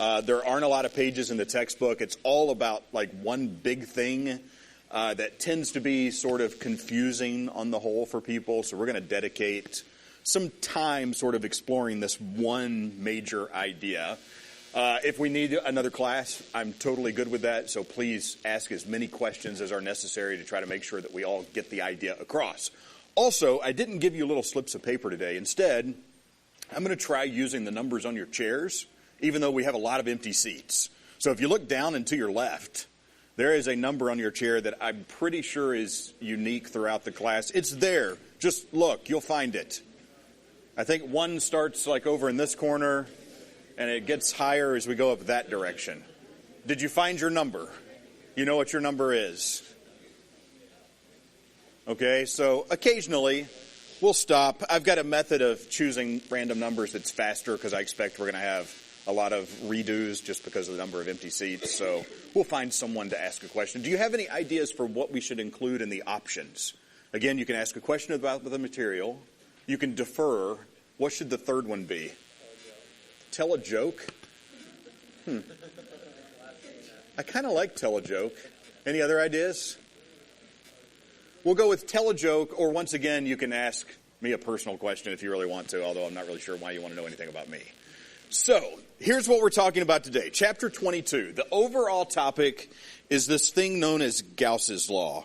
There aren't a lot of pages in the textbook. It's all about like one big thing that tends to be sort of confusing on the whole for people. So we're going to dedicate some time sort of exploring this one major idea. If we need another class, I'm totally good with that. So please ask as many questions as are necessary to try to make sure that we all get the idea across. Also, I didn't give you little slips of paper today. Instead, I'm going to try using the numbers on your chairs, even though we have a lot of empty seats. So if you look down and to your left, there is a number on your chair that I'm pretty sure is unique throughout the class. It's there. Just look. You'll find it. I think one starts like over in this corner, and it gets higher as we go up that direction. Did you find your number? You know what your number is. Okay, so occasionally we'll stop. I've got a method of choosing random numbers that's faster because I expect we're going to have a lot of redos just because of the number of empty seats. So we'll find someone to ask a question. Do you have any ideas for what we should include in the options? Again, you can ask a question about the material. You can defer. What should the third one be? Tell a joke? I kind of like tell a joke. Any other ideas? We'll go with tell a joke, or once again, you can ask me a personal question if you really want to, although I'm not really sure why you want to know anything about me. So, here's what we're talking about today. Chapter 22. The overall topic is this thing known as Gauss's law.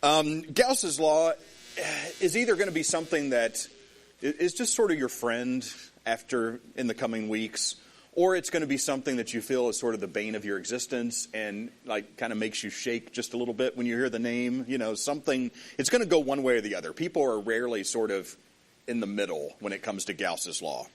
Gauss's law is either going to be something that is just sort of your friend in the coming weeks, or it's going to be something that you feel is sort of the bane of your existence and like kind of makes you shake just a little bit when you hear the name. You know, something, it's going to go one way or the other. People are rarely sort of in the middle when it comes to Gauss's law.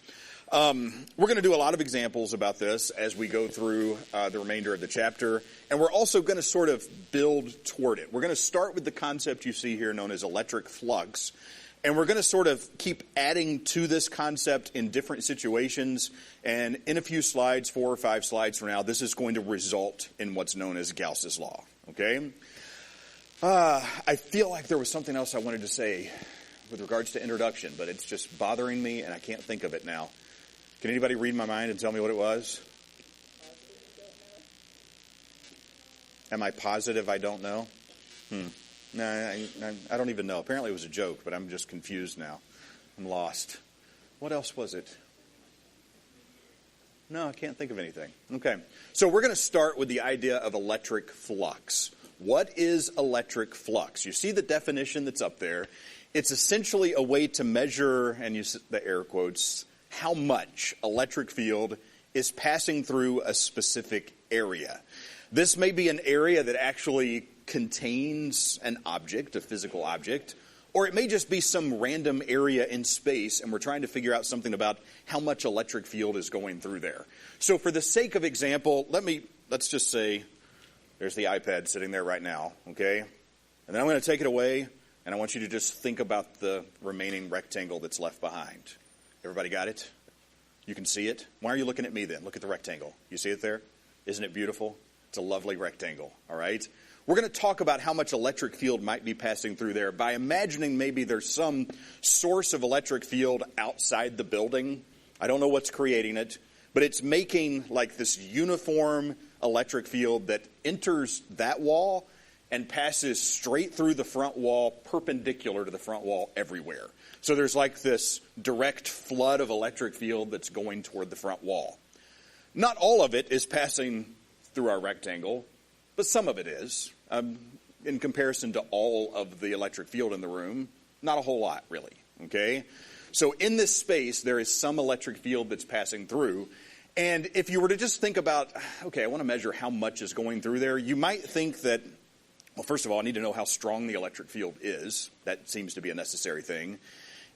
We're going to do a lot of examples about this as we go through the remainder of the chapter, and we're also going to sort of build toward it. We're going to start with the concept you see here known as electric flux, and we're going to sort of keep adding to this concept in different situations, and in a few slides, 4 or 5 slides from now, this is going to result in what's known as Gauss's law, okay? I feel like there was something else I wanted to say with regards to introduction, but it's just bothering me, and I can't think of it now. Can anybody read my mind and tell me what it was? Am I positive I don't know? No, I don't even know. Apparently it was a joke, but I'm just confused now. I'm lost. What else was it? No, I can't think of anything. Okay, so we're going to start with the idea of electric flux. What is electric flux? You see the definition that's up there. It's essentially a way to measure, and use the air quotes, how much electric field is passing through a specific area. This may be an area that actually contains an object, a physical object, or it may just be some random area in space, and we're trying to figure out something about how much electric field is going through there. So for the sake of example, let's just say there's the iPad sitting there right now, okay? And then I'm going to take it away, and I want you to just think about the remaining rectangle that's left behind. Everybody got it? You can see it? Why are you looking at me then? Look at the rectangle. You see it there? Isn't it beautiful? It's a lovely rectangle, all right? We're going to talk about how much electric field might be passing through there by imagining maybe there's some source of electric field outside the building. I don't know what's creating it, but it's making like this uniform electric field that enters that wall and passes straight through the front wall, perpendicular to the front wall everywhere. So there's like this direct flood of electric field that's going toward the front wall. Not all of it is passing through our rectangle, but some of it is. In comparison to all of the electric field in the room, not a whole lot, really, okay? So in this space, there is some electric field that's passing through. And if you were to just think about, okay, I want to measure how much is going through there, you might think that, well, first of all, I need to know how strong the electric field is. That seems to be a necessary thing.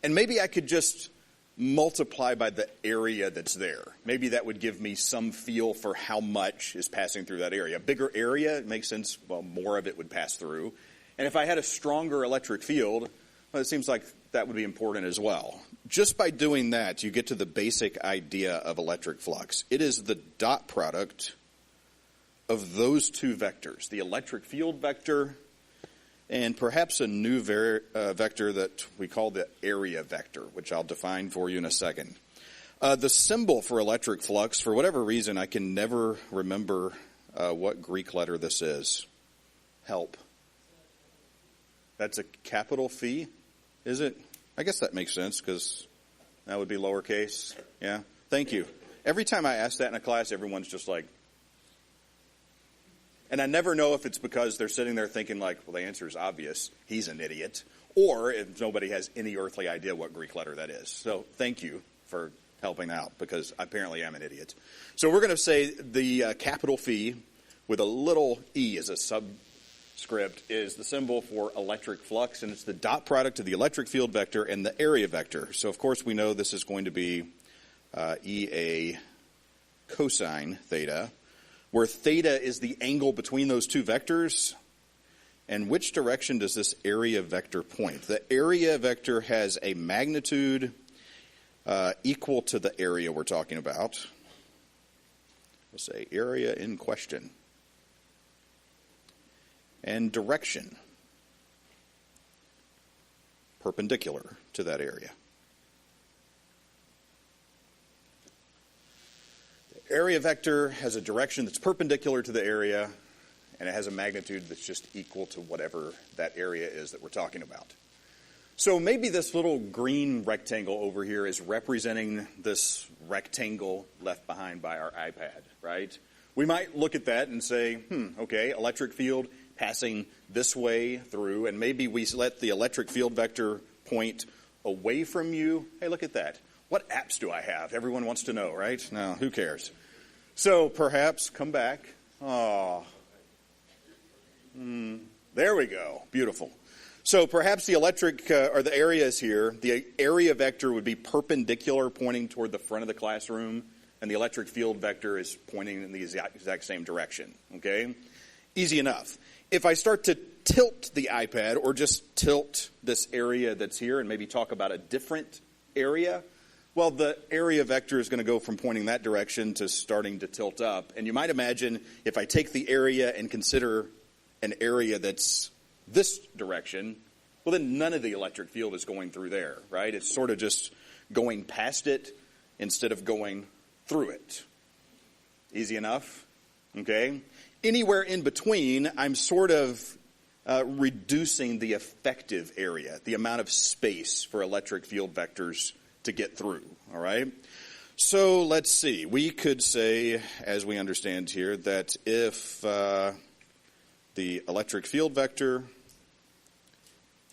And maybe I could just multiply by the area that's there. Maybe that would give me some feel for how much is passing through that area. A bigger area, it makes sense, well, more of it would pass through. And if I had a stronger electric field, well, it seems like that would be important as well. Just by doing that, you get to the basic idea of electric flux. It is the dot product of those two vectors, the electric field vector and perhaps a new vector that we call the area vector, which I'll define for you in a second. The symbol for electric flux, for whatever reason, I can never remember what Greek letter this is. Help. That's a capital phi, is it? I guess that makes sense because that would be lowercase. Yeah, thank you. Every time I ask that in a class, everyone's just like, and I never know if it's because they're sitting there thinking like, well, the answer is obvious, he's an idiot, or if nobody has any earthly idea what Greek letter that is. So thank you for helping out, because apparently I'm an idiot. So we're going to say the capital phi with a little e as a subscript is the symbol for electric flux, and it's the dot product of the electric field vector and the area vector. So of course we know this is going to be Ea cosine theta, where theta is the angle between those two vectors. And which direction does this area vector point? The area vector has a magnitude equal to the area we're talking about. We'll say area in question. And direction perpendicular to that area. The area vector has a direction that's perpendicular to the area, and it has a magnitude that's just equal to whatever that area is that we're talking about. So maybe this little green rectangle over here is representing this rectangle left behind by our iPad, right? We might look at that and say, okay, electric field passing this way through, and maybe we let the electric field vector point away from you. Hey, look at that. What apps do I have? Everyone wants to know, right? No, who cares? So perhaps, come back. There we go. Beautiful. So perhaps the electric, or the area is here. The area vector would be perpendicular, pointing toward the front of the classroom, and the electric field vector is pointing in the exact same direction. Okay? Easy enough. If I start to tilt the iPad, or just tilt this area that's here, and maybe talk about a different area, well, the area vector is going to go from pointing that direction to starting to tilt up. And you might imagine if I take the area and consider an area that's this direction, well, then none of the electric field is going through there, right? It's sort of just going past it instead of going through it. Easy enough? Okay? Anywhere in between, I'm sort of reducing the effective area, the amount of space for electric field vectors to get through, all right? So let's see. We could say, as we understand here, that if the electric field vector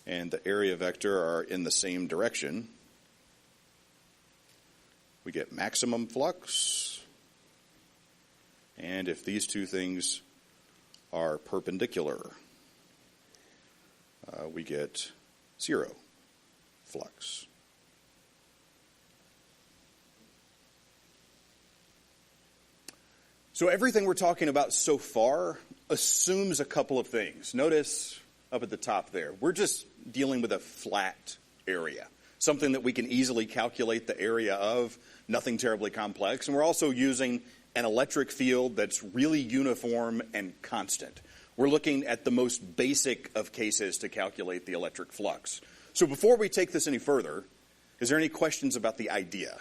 and the area vector are in the same direction, we get maximum flux. And if these two things are perpendicular, we get zero flux. So everything we're talking about so far assumes a couple of things. Notice up at the top there, we're just dealing with a flat area, something that we can easily calculate the area of, nothing terribly complex. And we're also using an electric field that's really uniform and constant. We're looking at the most basic of cases to calculate the electric flux. So before we take this any further, is there any questions about the idea,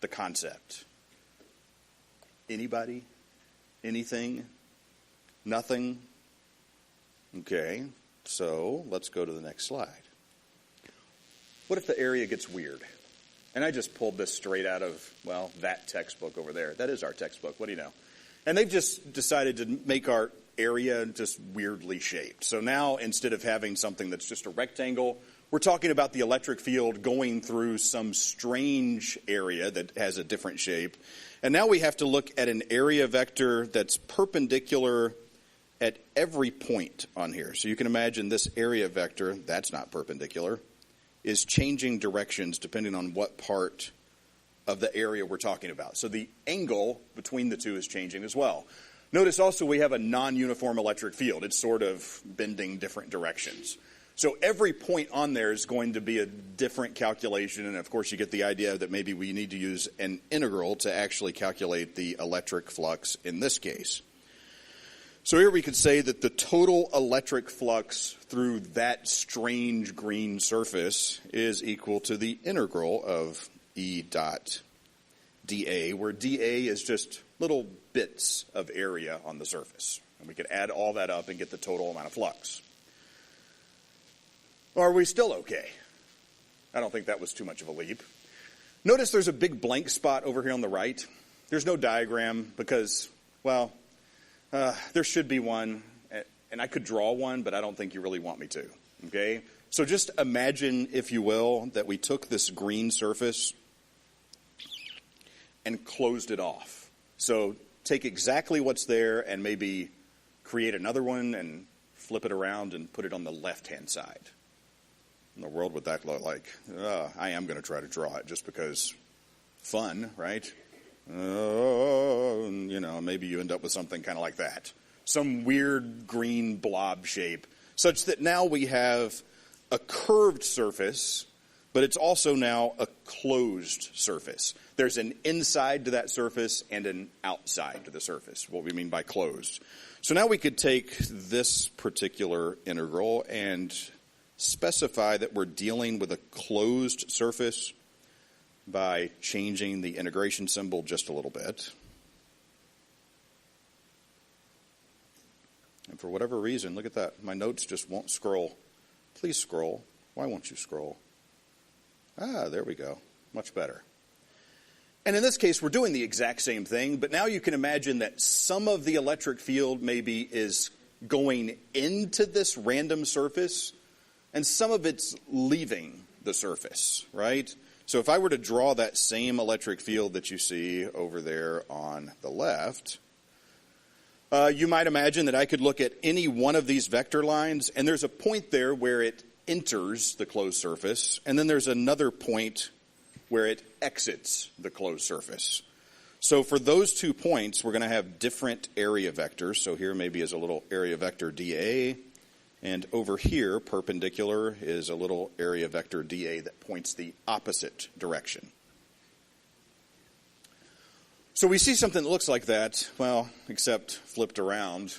the concept? Anybody? Anything? Nothing? Okay, so let's go to the next slide. What if the area gets weird? And I just pulled this straight out of, well, that textbook over there. That is our textbook. What do you know? And they've just decided to make our area just weirdly shaped. So now, instead of having something that's just a rectangle, we're talking about the electric field going through some strange area that has a different shape. And now we have to look at an area vector that's perpendicular at every point on here. So you can imagine this area vector, that's not perpendicular, is changing directions depending on what part of the area we're talking about. So the angle between the two is changing as well. Notice also we have a non-uniform electric field. It's sort of bending different directions. So every point on there is going to be a different calculation, and of course you get the idea that maybe we need to use an integral to actually calculate the electric flux in this case. So here we could say that the total electric flux through that strange green surface is equal to the integral of E dot dA, where dA is just little bits of area on the surface. And we could add all that up and get the total amount of flux. Are we still okay? I don't think that was too much of a leap. Notice there's a big blank spot over here on the right. There's no diagram because, well, there should be one, and I could draw one, but I don't think you really want me to, okay? So just imagine, if you will, that we took this green surface and closed it off. So take exactly what's there and maybe create another one and flip it around and put it on the left-hand side. In the world would that look like? I am going to try to draw it just because fun, right? Maybe you end up with something kind of like that. Some weird green blob shape, such that now we have a curved surface, but it's also now a closed surface. There's an inside to that surface and an outside to the surface, what we mean by closed. So now we could take this particular integral and specify that we're dealing with a closed surface by changing the integration symbol just a little bit. And for whatever reason, look at that. My notes just won't scroll. Please scroll. Why won't you scroll? There we go. Much better. And in this case, we're doing the exact same thing, but now you can imagine that some of the electric field maybe is going into this random surface, and some of it's leaving the surface, right? So if I were to draw that same electric field that you see over there on the left, you might imagine that I could look at any one of these vector lines, and there's a point there where it enters the closed surface, and then there's another point where it exits the closed surface. So for those 2 points, we're going to have different area vectors. So here maybe is a little area vector dA, and over here, perpendicular, is a little area vector dA that points the opposite direction. So we see something that looks like that, well, except flipped around,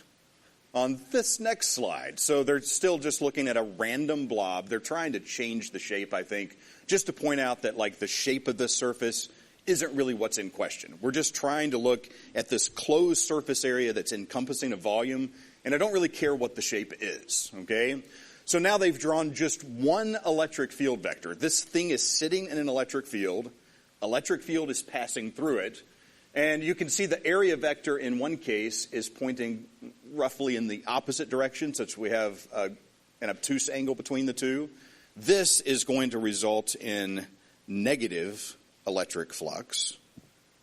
on this next slide. So they're still just looking at a random blob. They're trying to change the shape, I think, just to point out that, like, the shape of this surface isn't really what's in question. We're just trying to look at this closed surface area that's encompassing a volume, and I don't really care what the shape is, okay? So now they've drawn just one electric field vector. This thing is sitting in an electric field. Electric field is passing through it. And you can see the area vector in one case is pointing roughly in the opposite direction, such we have an obtuse angle between the two. This is going to result in negative electric flux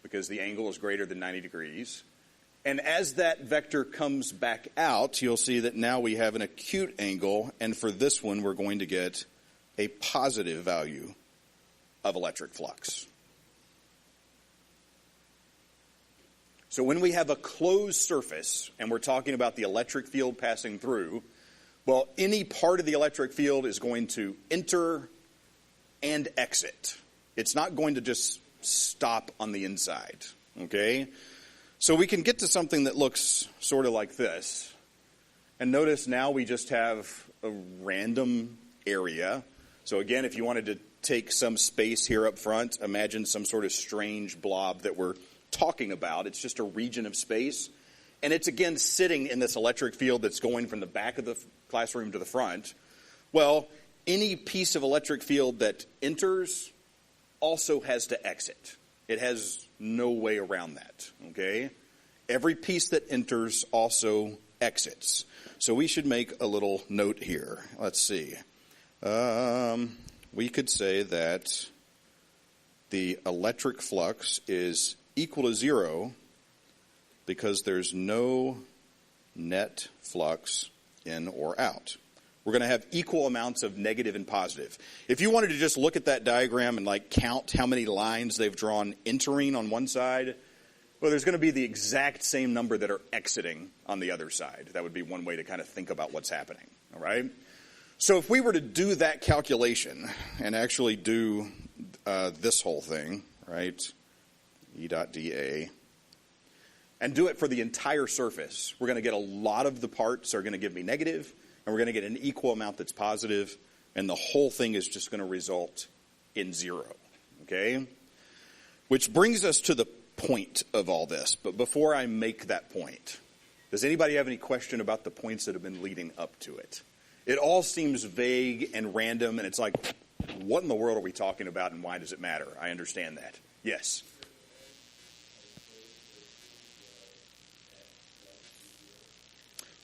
because the angle is greater than 90 degrees. And as that vector comes back out, you'll see that now we have an acute angle, and for this one we're going to get a positive value of electric flux. So when we have a closed surface, and we're talking about the electric field passing through, well, any part of the electric field is going to enter and exit. It's not going to just stop on the inside, okay? So we can get to something that looks sort of like this. And notice now we just have a random area. So again, if you wanted to take some space here up front, imagine some sort of strange blob that we're talking about. It's just a region of space. And it's, again, sitting in this electric field that's going from the back of the classroom to the front. Well, any piece of electric field that enters also has to exit. It has no way around that, okay? Every piece that enters also exits. So we should make a little note here. Let's see. We could say that the electric flux is equal to 0 because there's no net flux in or out. We're going to have equal amounts of negative and positive. If you wanted to just look at that diagram and like count how many lines they've drawn entering on one side, well, there's going to be the exact same number that are exiting on the other side. That would be one way to kind of think about what's happening, all right? So if we were to do that calculation and actually do this whole thing, right, E dot dA, and do it for the entire surface, we're going to get a lot of the parts are going to give me negative, and we're going to get an equal amount that's positive, and the whole thing is just going to result in 0, okay? Which brings us to the point of all this. But before I make that point, does anybody have any question about the points that have been leading up to it? It all seems vague and random, and it's like, what in the world are we talking about, and why does it matter? I understand that. Yes?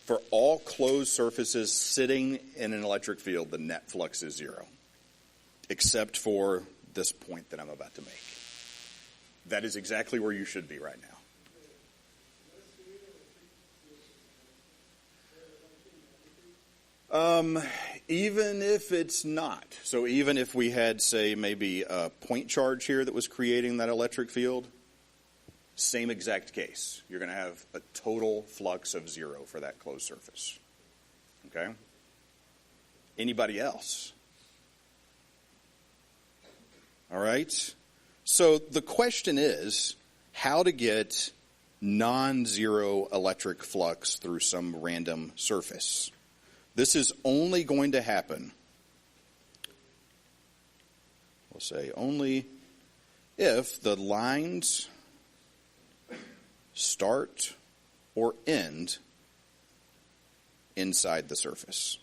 For all closed surfaces sitting in an electric field, the net flux is zero, except for this point that I'm about to make. That is exactly where you should be right now. Even if it's not. So even if we had, say, maybe a point charge here that was creating that electric field, same exact case. You're going to have a total flux of zero for that closed surface. Okay? Anybody else? All right? So the question is how to get non-zero electric flux through some random surface. This is only going to happen, we'll say only if the lines start or end inside the surface.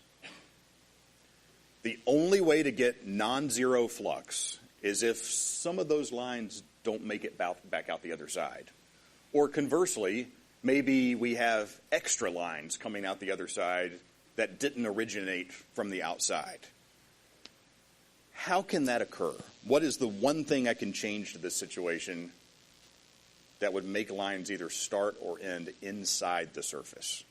The only way to get non-zero flux is if some of those lines don't make it back out the other side. Or conversely, maybe we have extra lines coming out the other side that didn't originate from the outside. How can that occur? What is the one thing I can change to this situation that would make lines either start or end inside the surface?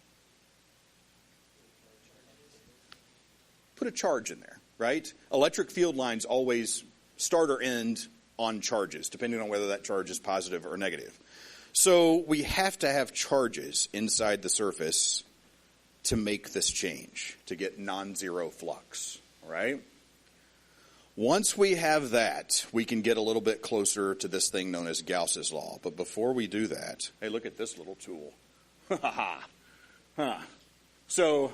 Put a charge in there, right? Electric field lines always start or end on charges, depending on whether that charge is positive or negative. So we have to have charges inside the surface to make this change, to get non-zero flux, all right? Once we have that, we can get a little bit closer to this thing known as Gauss's law. But before we do that, hey, look at this little tool. So,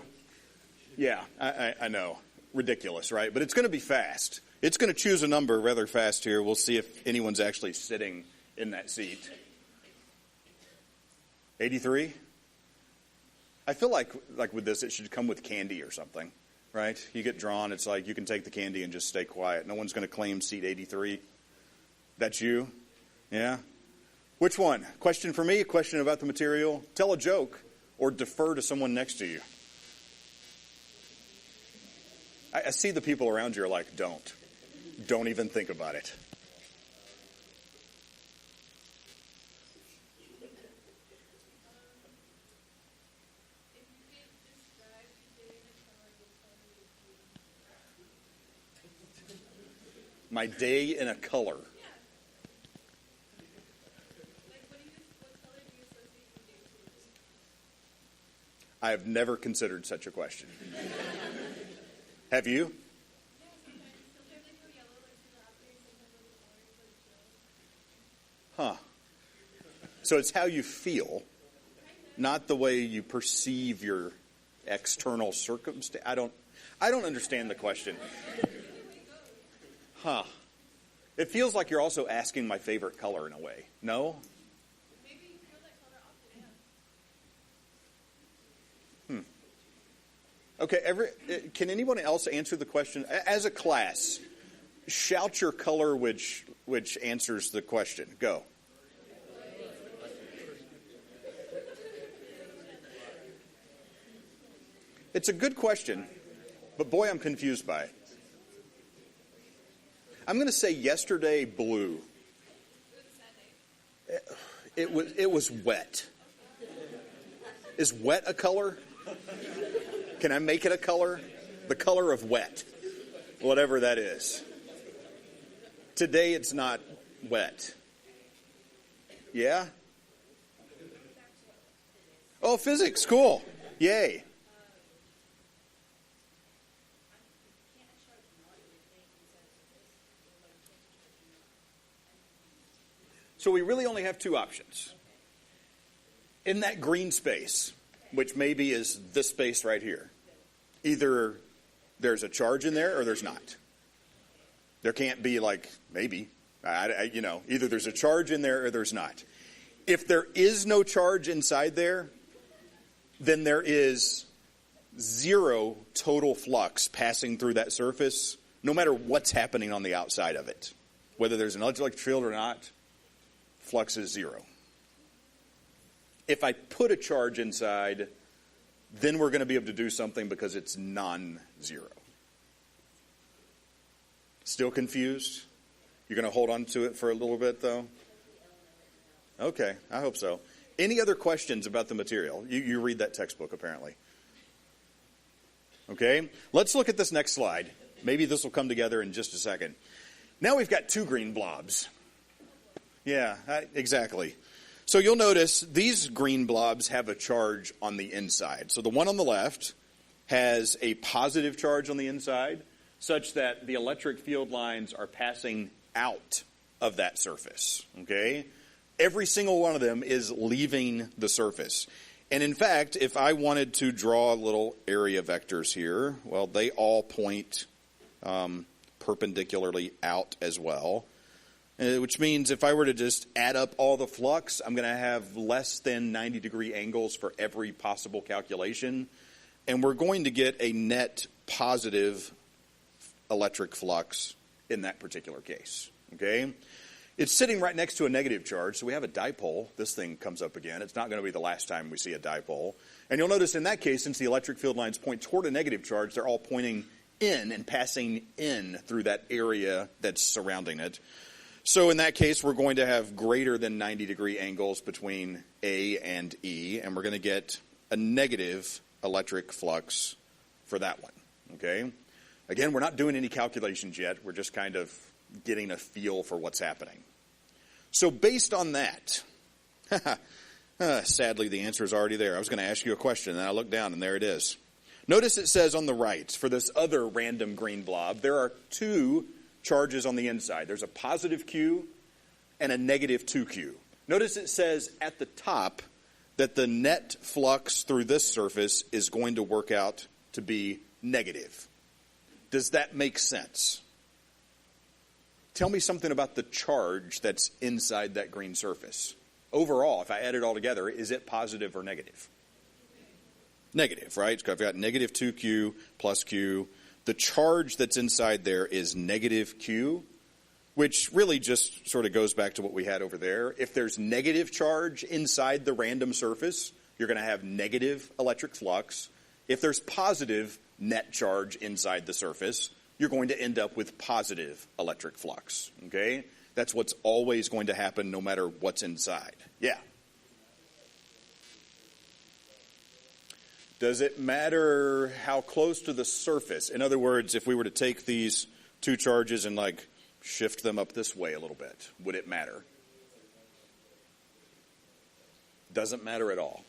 yeah, I know. Ridiculous, right? But it's going to be fast. It's going to choose a number rather fast here. We'll see if anyone's actually sitting in that seat. 83? I feel like with this, it should come with candy or something, right? You get drawn, it's like you can take the candy and just stay quiet. No one's going to claim seat 83. That's you? Yeah? Which one? Question for me, a question about the material, tell a joke, or defer to someone next to you. I see the people around you are like, don't. Don't even think about it. My day in a color. I have never considered such a question. Have you? Huh. So it's how you feel, not the way you perceive your external circumstance. I don't understand the question. Huh. It feels like you're also asking my favorite color in a way. No? Maybe you feel that color often. Okay, can anyone else answer the question? As a class, shout your color which answers the question. Go. It's a good question, but boy, I'm confused by it. I'm going to say yesterday blue. It was wet. Is wet a color? Can I make it a color? The color of wet. Whatever that is. Today it's not wet. Yeah? Oh, physics. Cool. Yay. So we really only have two options. In that green space, which maybe is this space right here, either there's a charge in there or there's not. There can't be maybe, Either there's a charge in there or there's not. If there is no charge inside there, then there is zero total flux passing through that surface, no matter what's happening on the outside of it. Whether there's an electric field or not, flux is zero. If I put a charge inside, then we're going to be able to do something because it's non-zero. Still confused? You're going to hold on to it for a little bit, though? Okay, I hope so. Any other questions about the material? You read that textbook, apparently. Okay, let's look at this next slide. Maybe this will come together in just a second. Now we've got two green blobs. Yeah, exactly. So you'll notice these green blobs have a charge on the inside. So the one on the left has a positive charge on the inside, such that the electric field lines are passing out of that surface. Okay? Every single one of them is leaving the surface. And in fact, if I wanted to draw little area vectors here, well, they all point perpendicularly out as well. Which means if I were to just add up all the flux, I'm going to have less than 90-degree angles for every possible calculation. And we're going to get a net positive electric flux in that particular case. Okay? It's sitting right next to a negative charge, so we have a dipole. This thing comes up again. It's not going to be the last time we see a dipole. And you'll notice in that case, since the electric field lines point toward a negative charge, they're all pointing in and passing in through that area that's surrounding it. So in that case, we're going to have greater than 90-degree angles between A and E, and we're going to get a negative electric flux for that one. Okay? Again, we're not doing any calculations yet. We're just kind of getting a feel for what's happening. So based on that, sadly the answer is already there. I was going to ask you a question, and I looked down, and there it is. Notice it says on the right, for this other random green blob, there are two charges on the inside. There's a positive Q and a negative 2Q. Notice it says at the top that the net flux through this surface is going to work out to be negative. Does that make sense? Tell me something about the charge that's inside that green surface. Overall, if I add it all together, is it positive or negative? Negative, right? So I've got negative 2Q plus Q. The charge that's inside there is negative Q, which really just sort of goes back to what we had over there. If there's negative charge inside the random surface, you're going to have negative electric flux. If there's positive net charge inside the surface, you're going to end up with positive electric flux. Okay? That's what's always going to happen no matter what's inside. Yeah. Does it matter how close to the surface? In other words, if we were to take these two charges and shift them up this way a little bit, would it matter? Doesn't matter at all.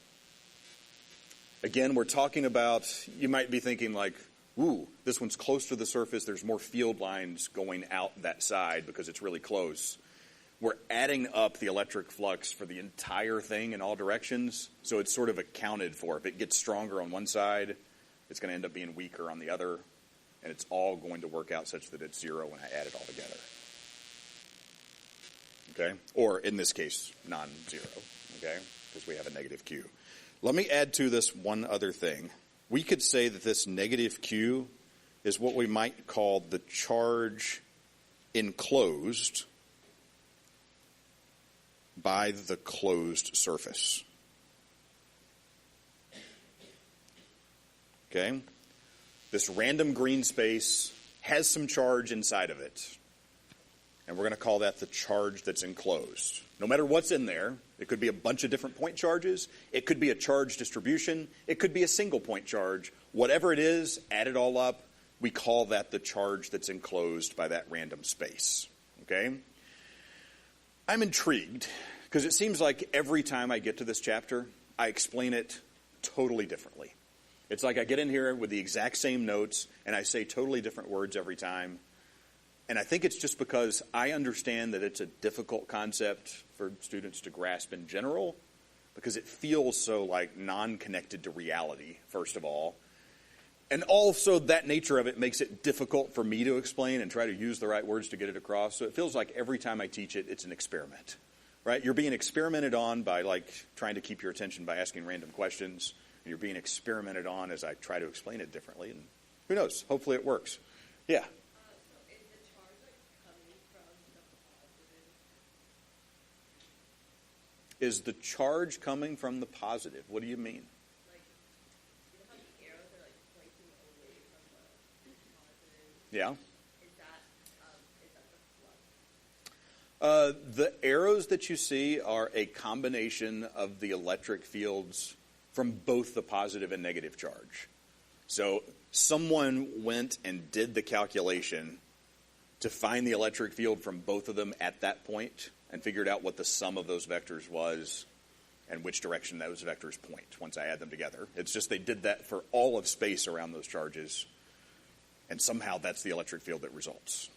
Again, we're talking about, you might be thinking ooh, this one's close to the surface. There's more field lines going out that side because it's really close. We're adding up the electric flux for the entire thing in all directions, so it's sort of accounted for. If it gets stronger on one side, it's going to end up being weaker on the other, and it's all going to work out such that it's zero when I add it all together. Okay? Or in this case, non-zero, okay? Because we have a negative Q. Let me add to this one other thing. We could say that this negative Q is what we might call the charge enclosed by the closed surface. Okay? This random green space has some charge inside of it. And we're going to call that the charge that's enclosed. No matter what's in there, it could be a bunch of different point charges. It could be a charge distribution. It could be a single point charge. Whatever it is, add it all up. We call that the charge that's enclosed by that random space. Okay? I'm intrigued because it seems like every time I get to this chapter, I explain it totally differently. It's like I get in here with the exact same notes and I say totally different words every time. And I think it's just because I understand that it's a difficult concept for students to grasp in general because it feels so non-connected to reality, first of all. And also that nature of it makes it difficult for me to explain and try to use the right words to get it across. So it feels like every time I teach it, it's an experiment, right? You're being experimented on by like trying to keep your attention by asking random questions. And you're being experimented on as I try to explain it differently. And who knows? Hopefully it works. Yeah. Is the charge coming from the positive? What do you mean? Yeah. The arrows that you see are a combination of the electric fields from both the positive and negative charge. So someone went and did the calculation to find the electric field from both of them at that point and figured out what the sum of those vectors was and which direction those vectors point once I add them together. It's just they did that for all of space around those charges. And somehow that's the electric field that results.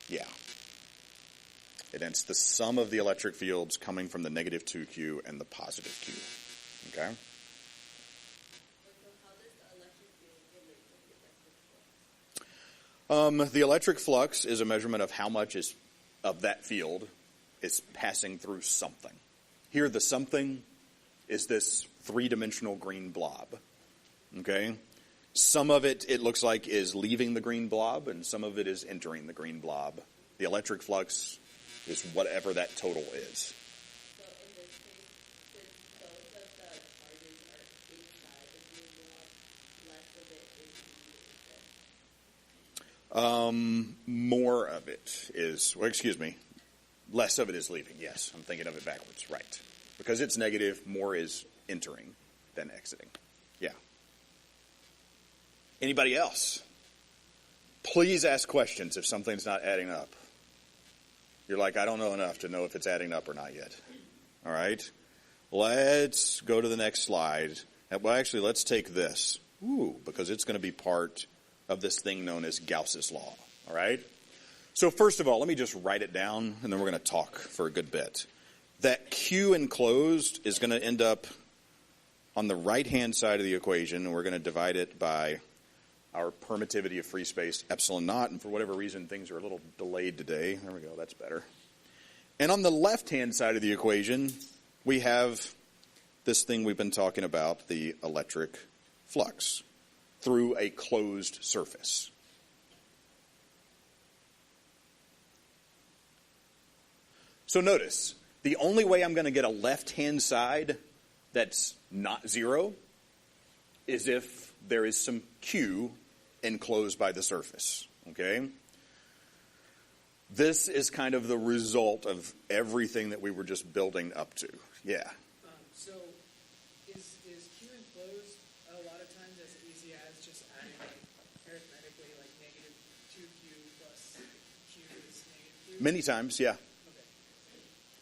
Yeah. And it's the sum of the electric fields coming from the negative 2Q and the positive Q. Okay? The electric flux is a measurement of how much of that field is passing through something. Here, the something is this three-dimensional green blob. Okay? Some of it, it looks like, is leaving the green blob, and some of it is entering the green blob. The electric flux is whatever that total is. So in this case, since both of the charges are inside the green blob, less of it is leaving. More of it is, less of it is leaving. Yes, I'm thinking of it backwards. Right. Because it's negative, more is entering than exiting. Yeah. Anybody else? Please ask questions if something's not adding up. You're like, I don't know enough to know if it's adding up or not yet. All right? Let's go to the next slide. Well, actually, let's take this. Because it's going to be part of this thing known as Gauss's law. All right? So first of all, let me just write it down, and then we're going to talk for a good bit. That Q enclosed is going to end up on the right-hand side of the equation, and we're going to divide it by our permittivity of free space, epsilon naught, and for whatever reason, things are a little delayed today. There we go, that's better. And on the left-hand side of the equation, we have this thing we've been talking about, the electric flux, through a closed surface. So notice, the only way I'm going to get a left-hand side that's not zero is if there is some Q enclosed by the surface, okay? This is kind of the result of everything that we were just building up to. Yeah. So is Q enclosed a lot of times as easy as just adding arithmetically negative 2Q plus Q is negative 2? Many times, yeah. Okay.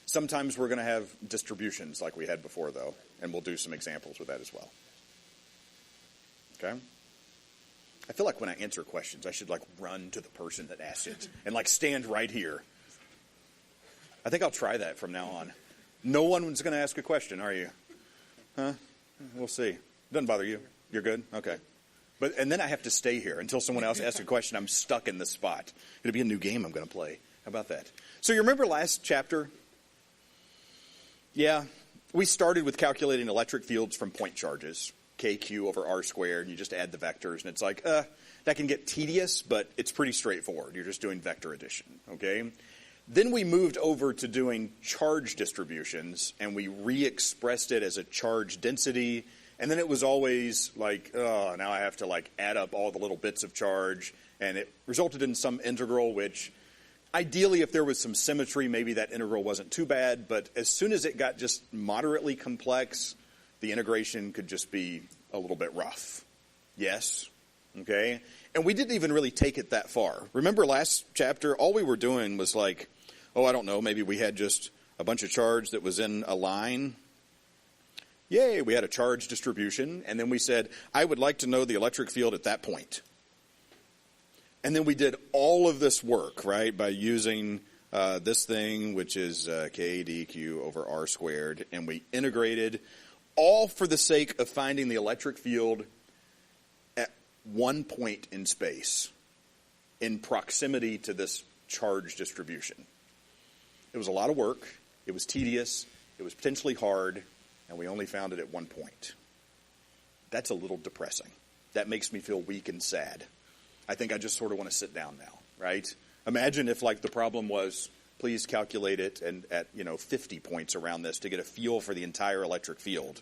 Sometimes we're going to have distributions like we had before, though, and we'll do some examples with that as well. Okay? I feel like when I answer questions, I should run to the person that asked it and stand right here. I think I'll try that from now on. No one's going to ask a question, are you? Huh? We'll see. Doesn't bother you? You're good? Okay. And then I have to stay here until someone else asks a question. I'm stuck in the spot. It'll be a new game I'm going to play. How about that? So you remember last chapter? Yeah. We started with calculating electric fields from point charges. KQ over R squared, and you just add the vectors, and it's that can get tedious, but it's pretty straightforward. You're just doing vector addition, okay? Then we moved over to doing charge distributions, and we re-expressed it as a charge density, and then it was always now I have to add up all the little bits of charge, and it resulted in some integral, which ideally if there was some symmetry, maybe that integral wasn't too bad, but as soon as it got just moderately complex, the integration could just be a little bit rough. Yes? Okay? And we didn't even really take it that far. Remember last chapter, all we were doing was I don't know, maybe we had just a bunch of charge that was in a line. Yay, we had a charge distribution. And then we said, I would like to know the electric field at that point. And then we did all of this work, right, by using this thing, which is K dq over R squared. And we integrated all for the sake of finding the electric field at one point in space in proximity to this charge distribution. It was a lot of work. It was tedious. It was potentially hard. And we only found it at one point. That's a little depressing. That makes me feel weak and sad. I think I just sort of want to sit down now, right? Imagine if, like, the problem was, please calculate it and at 50 points around this to get a feel for the entire electric field.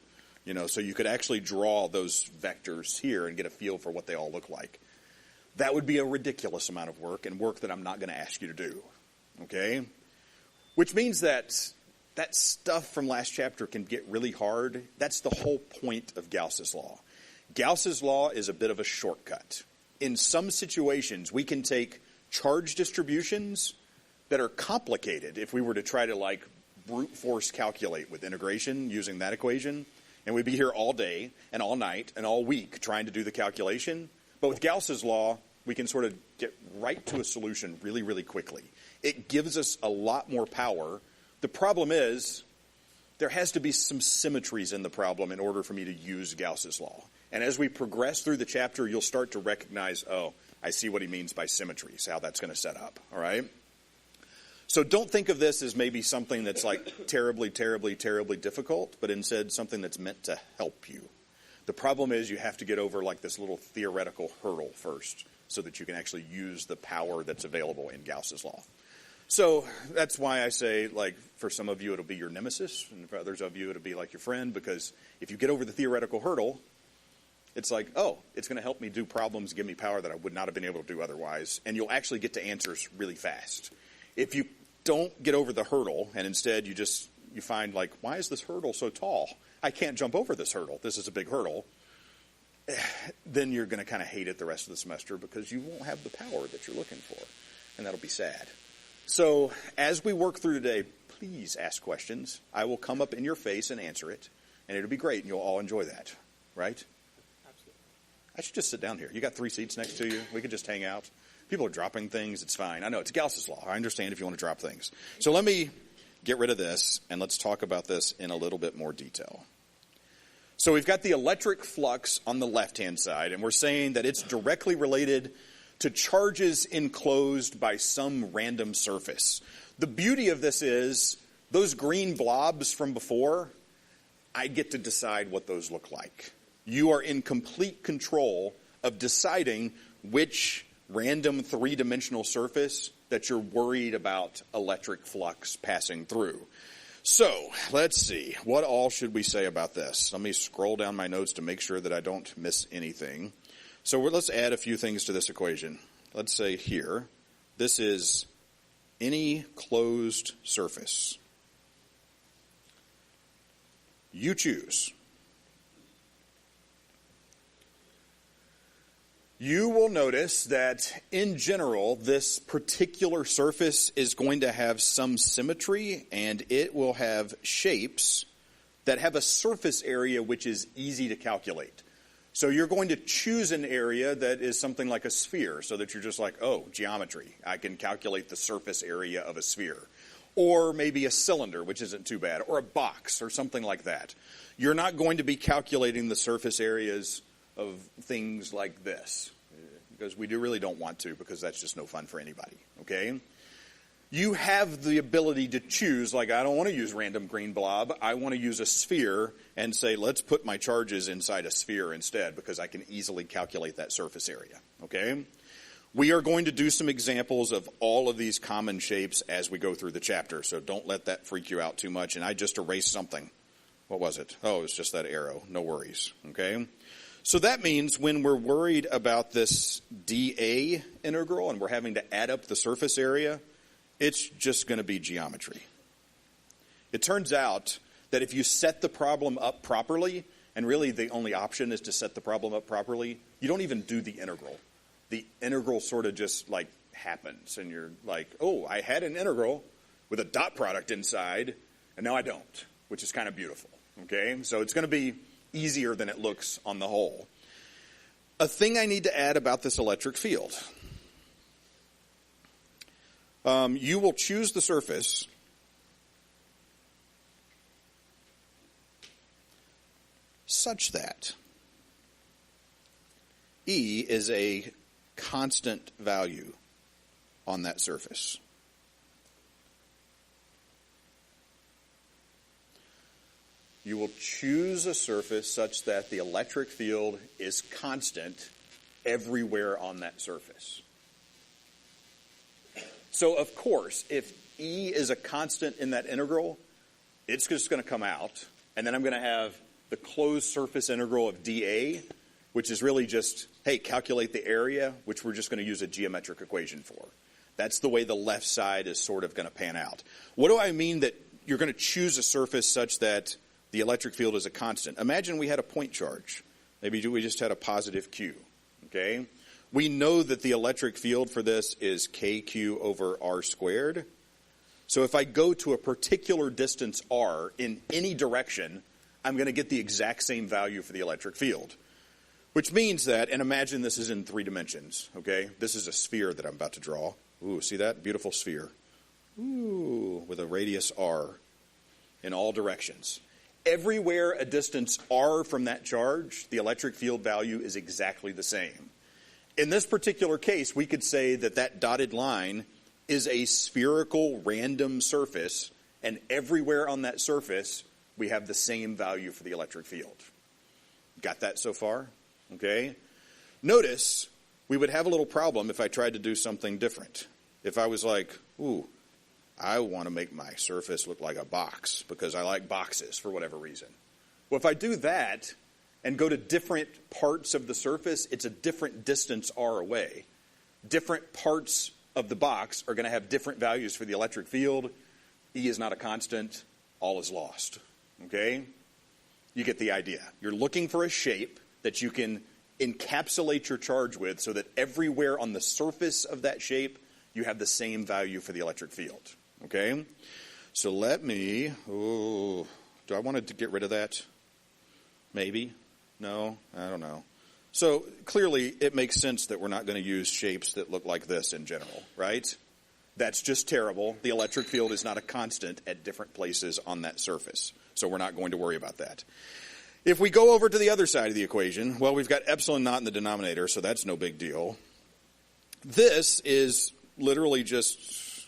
So you could actually draw those vectors here and get a feel for what they all look like. That would be a ridiculous amount of work, and work that I'm not going to ask you to do. Okay? Which means that stuff from last chapter can get really hard. That's the whole point of Gauss's law. Gauss's law is a bit of a shortcut. In some situations, we can take charge distributions that are complicated if we were to try to, like, brute force calculate with integration using that equation. And we'd be here all day and all night and all week trying to do the calculation. But with Gauss's law, we can sort of get right to a solution really, really quickly. It gives us a lot more power. The problem is there has to be some symmetries in the problem in order for me to use Gauss's law. And as we progress through the chapter, you'll start to recognize, oh, I see what he means by symmetries, how that's going to set up, all right? So don't think of this as maybe something that's like terribly, terribly, terribly difficult, but instead something that's meant to help you. The problem is you have to get over like this little theoretical hurdle first so that you can actually use the power that's available in Gauss's law. So that's why I say, like, for some of you it'll be your nemesis, and for others of you it'll be like your friend, because if you get over the theoretical hurdle, it's like, oh, it's going to help me do problems, give me power that I would not have been able to do otherwise, and you'll actually get to answers really fast. If you don't get over the hurdle, and instead you find, like, why is this hurdle so tall? I can't jump over this hurdle. This is a big hurdle. Then you're going to kind of hate it the rest of the semester because you won't have the power that you're looking for, and that'll be sad. So as we work through today, please ask questions. I will come up in your face and answer it, and it'll be great, and you'll all enjoy that, right? Absolutely. I should just sit down here. You got 3 seats next to you. We could just hang out. People are dropping things. It's fine. I know it's Gauss's law. I understand if you want to drop things. So let me get rid of this, and let's talk about this in a little bit more detail. So we've got the electric flux on the left-hand side, and we're saying that it's directly related to charges enclosed by some random surface. The beauty of this is those green blobs from before, I get to decide what those look like. You are in complete control of deciding which random 3-dimensional surface that you're worried about electric flux passing through. So, let's see. What all should we say about this? Let me scroll down my notes to make sure that I don't miss anything. So let's add a few things to this equation. Let's say here, this is any closed surface. You choose. You will notice that, in general, this particular surface is going to have some symmetry, and it will have shapes that have a surface area which is easy to calculate. So you're going to choose an area that is something like a sphere, so that you're just like, oh, geometry. I can calculate the surface area of a sphere. Or maybe a cylinder, which isn't too bad, or a box, or something like that. You're not going to be calculating the surface areas of things like this, because we really don't want to, because that's just no fun for anybody, okay? You have the ability to choose, like, I don't want to use random green blob. I want to use a sphere and say, let's put my charges inside a sphere instead, because I can easily calculate that surface area, okay? We are going to do some examples of all of these common shapes as we go through the chapter, so don't let that freak you out too much. And I just erased something. What was it? Oh, it's just that arrow. No worries, okay? So that means when we're worried about this dA integral and we're having to add up the surface area, it's just going to be geometry. It turns out that if you set the problem up properly, and really the only option is to set the problem up properly, you don't even do the integral. The integral sort of just like happens, and you're like, oh, I had an integral with a dot product inside, and now I don't, which is kind of beautiful, okay? So it's going to be easier than it looks on the whole. A thing I need to add about this electric field. You will choose the surface such that E is a constant value on that surface. You will choose a surface such that the electric field is constant everywhere on that surface. So, of course, if E is a constant in that integral, it's just going to come out, and then I'm going to have the closed surface integral of dA, which is really just, hey, calculate the area, which we're just going to use a geometric equation for. That's the way the left side is sort of going to pan out. What do I mean that you're going to choose a surface such that the electric field is a constant? Imagine we had a point charge. Maybe we just had a positive Q, okay? We know that the electric field for this is KQ over R squared. So if I go to a particular distance R in any direction, I'm going to get the exact same value for the electric field. Which means that, and imagine this is in 3 dimensions, okay? This is a sphere that I'm about to draw. Ooh, see that? Beautiful sphere. Ooh, with a radius R in all directions. Everywhere a distance R from that charge, the electric field value is exactly the same. In this particular case, we could say that that dotted line is a spherical random surface, and everywhere on that surface, we have the same value for the electric field. Got that so far? Okay. Notice we would have a little problem if I tried to do something different. If I was like, ooh, I want to make my surface look like a box because I like boxes for whatever reason. Well, if I do that and go to different parts of the surface, it's a different distance R away. Different parts of the box are going to have different values for the electric field. E is not a constant. All is lost. Okay? You get the idea. You're looking for a shape that you can encapsulate your charge with so that everywhere on the surface of that shape, you have the same value for the electric field. Okay? So let me, do I want to get rid of that? Maybe? No? I don't know. So clearly it makes sense that we're not going to use shapes that look like this in general, right? That's just terrible. The electric field is not a constant at different places on that surface. So we're not going to worry about that. If we go over to the other side of the equation, well, we've got epsilon naught in the denominator, so that's no big deal. This is literally just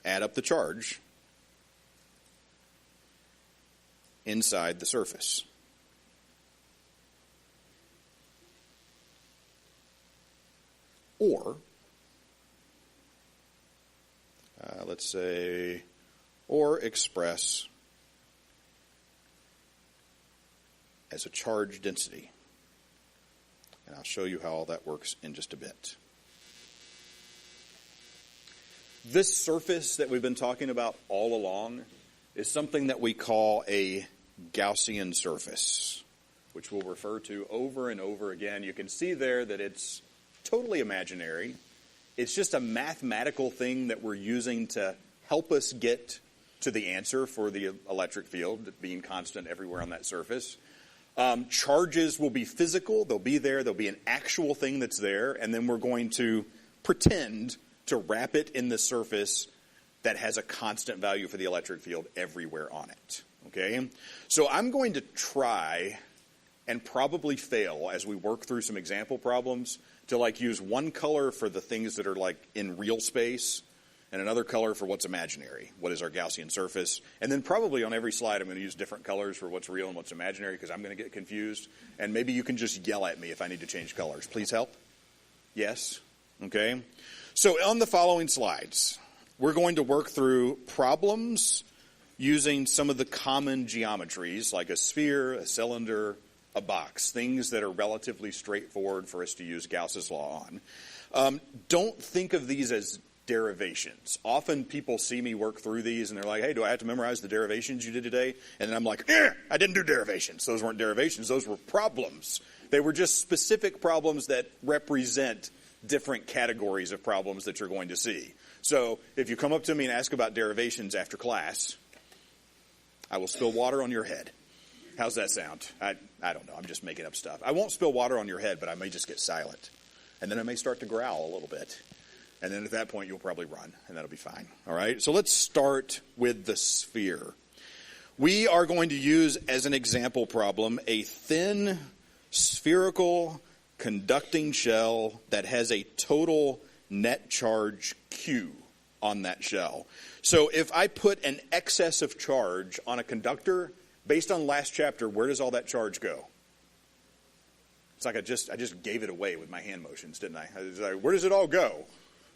add up the charge inside the surface. Or, let's say, or express as a charge density. And I'll show you how all that works in just a bit. This surface that we've been talking about all along is something that we call a Gaussian surface, which we'll refer to over and over again. You can see there that it's totally imaginary. It's just a mathematical thing that we're using to help us get to the answer for the electric field being constant everywhere on that surface. Charges will be physical. They'll be there. There'll be an actual thing that's there. And then we're going to pretend to wrap it in the surface that has a constant value for the electric field everywhere on it. Okay? So I'm going to try and probably fail as we work through some example problems to use one color for the things that are in real space and another color for what's imaginary. What is our Gaussian surface? And then probably on every slide I'm going to use different colors for what's real and what's imaginary because I'm going to get confused. And maybe you can just yell at me if I need to change colors. Please help? Yes? Okay. So on the following slides, we're going to work through problems using some of the common geometries like a sphere, a cylinder, a box, things that are relatively straightforward for us to use Gauss's law on. Don't think of these as derivations. Often people see me work through these and they're like, hey, do I have to memorize the derivations you did today? And then I'm like, I didn't do derivations. Those weren't derivations. Those were problems. They were just specific problems that represent different categories of problems that you're going to see. So if you come up to me and ask about derivations after class, I will spill water on your head. How's that sound? I don't know. I'm just making up stuff. I won't spill water on your head, but I may just get silent. And then I may start to growl a little bit. And then at that point, you'll probably run, and that'll be fine. All right? So let's start with the sphere. We are going to use as an example problem a thin, spherical, conducting shell that has a total net charge Q on that shell. So if I put an excess of charge on a conductor, based on last chapter, where does all that charge go? It's like I just gave it away with my hand motions, didn't I? I was like, where does it all go?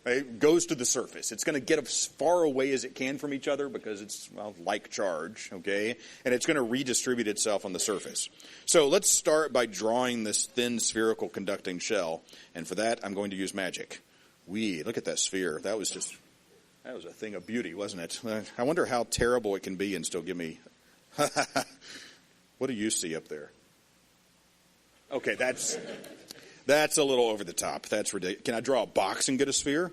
It goes to the surface. It's going to get as far away as it can from each other because it's, well, like charge, okay? And it's going to redistribute itself on the surface. So let's start by drawing this thin spherical conducting shell. And for that, I'm going to use magic. Look at that sphere. That was a thing of beauty, wasn't it? I wonder how terrible it can be and still give me... What do you see up there? Okay, that's a little over the top. That's ridiculous. Can I draw a box and get a sphere?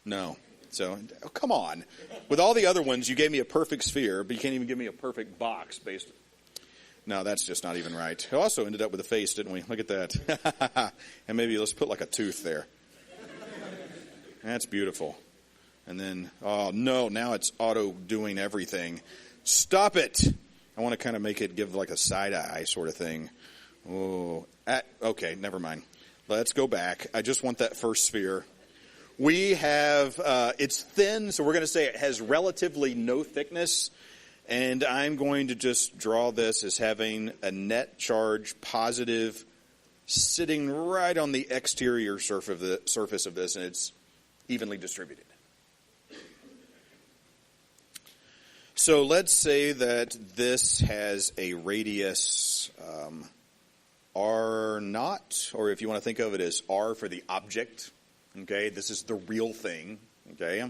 No. So, come on. With all the other ones, you gave me a perfect sphere, but you can't even give me a perfect box based... No, that's just not even right. It also ended up with a face, didn't we? Look at that. And maybe let's put like a tooth there. That's beautiful. And then, oh no, now it's auto doing everything. Stop it. I want to kind of make it give like a side eye sort of thing. Oh, okay, never mind. Let's go back. I just want that first sphere. We have, it's thin, so we're going to say it has relatively no thickness. And I'm going to just draw this as having a net charge positive sitting right on the exterior surface of this, and it's evenly distributed. So let's say that this has a radius R naught, or if you want to think of it as R for the object, okay, this is the real thing, okay?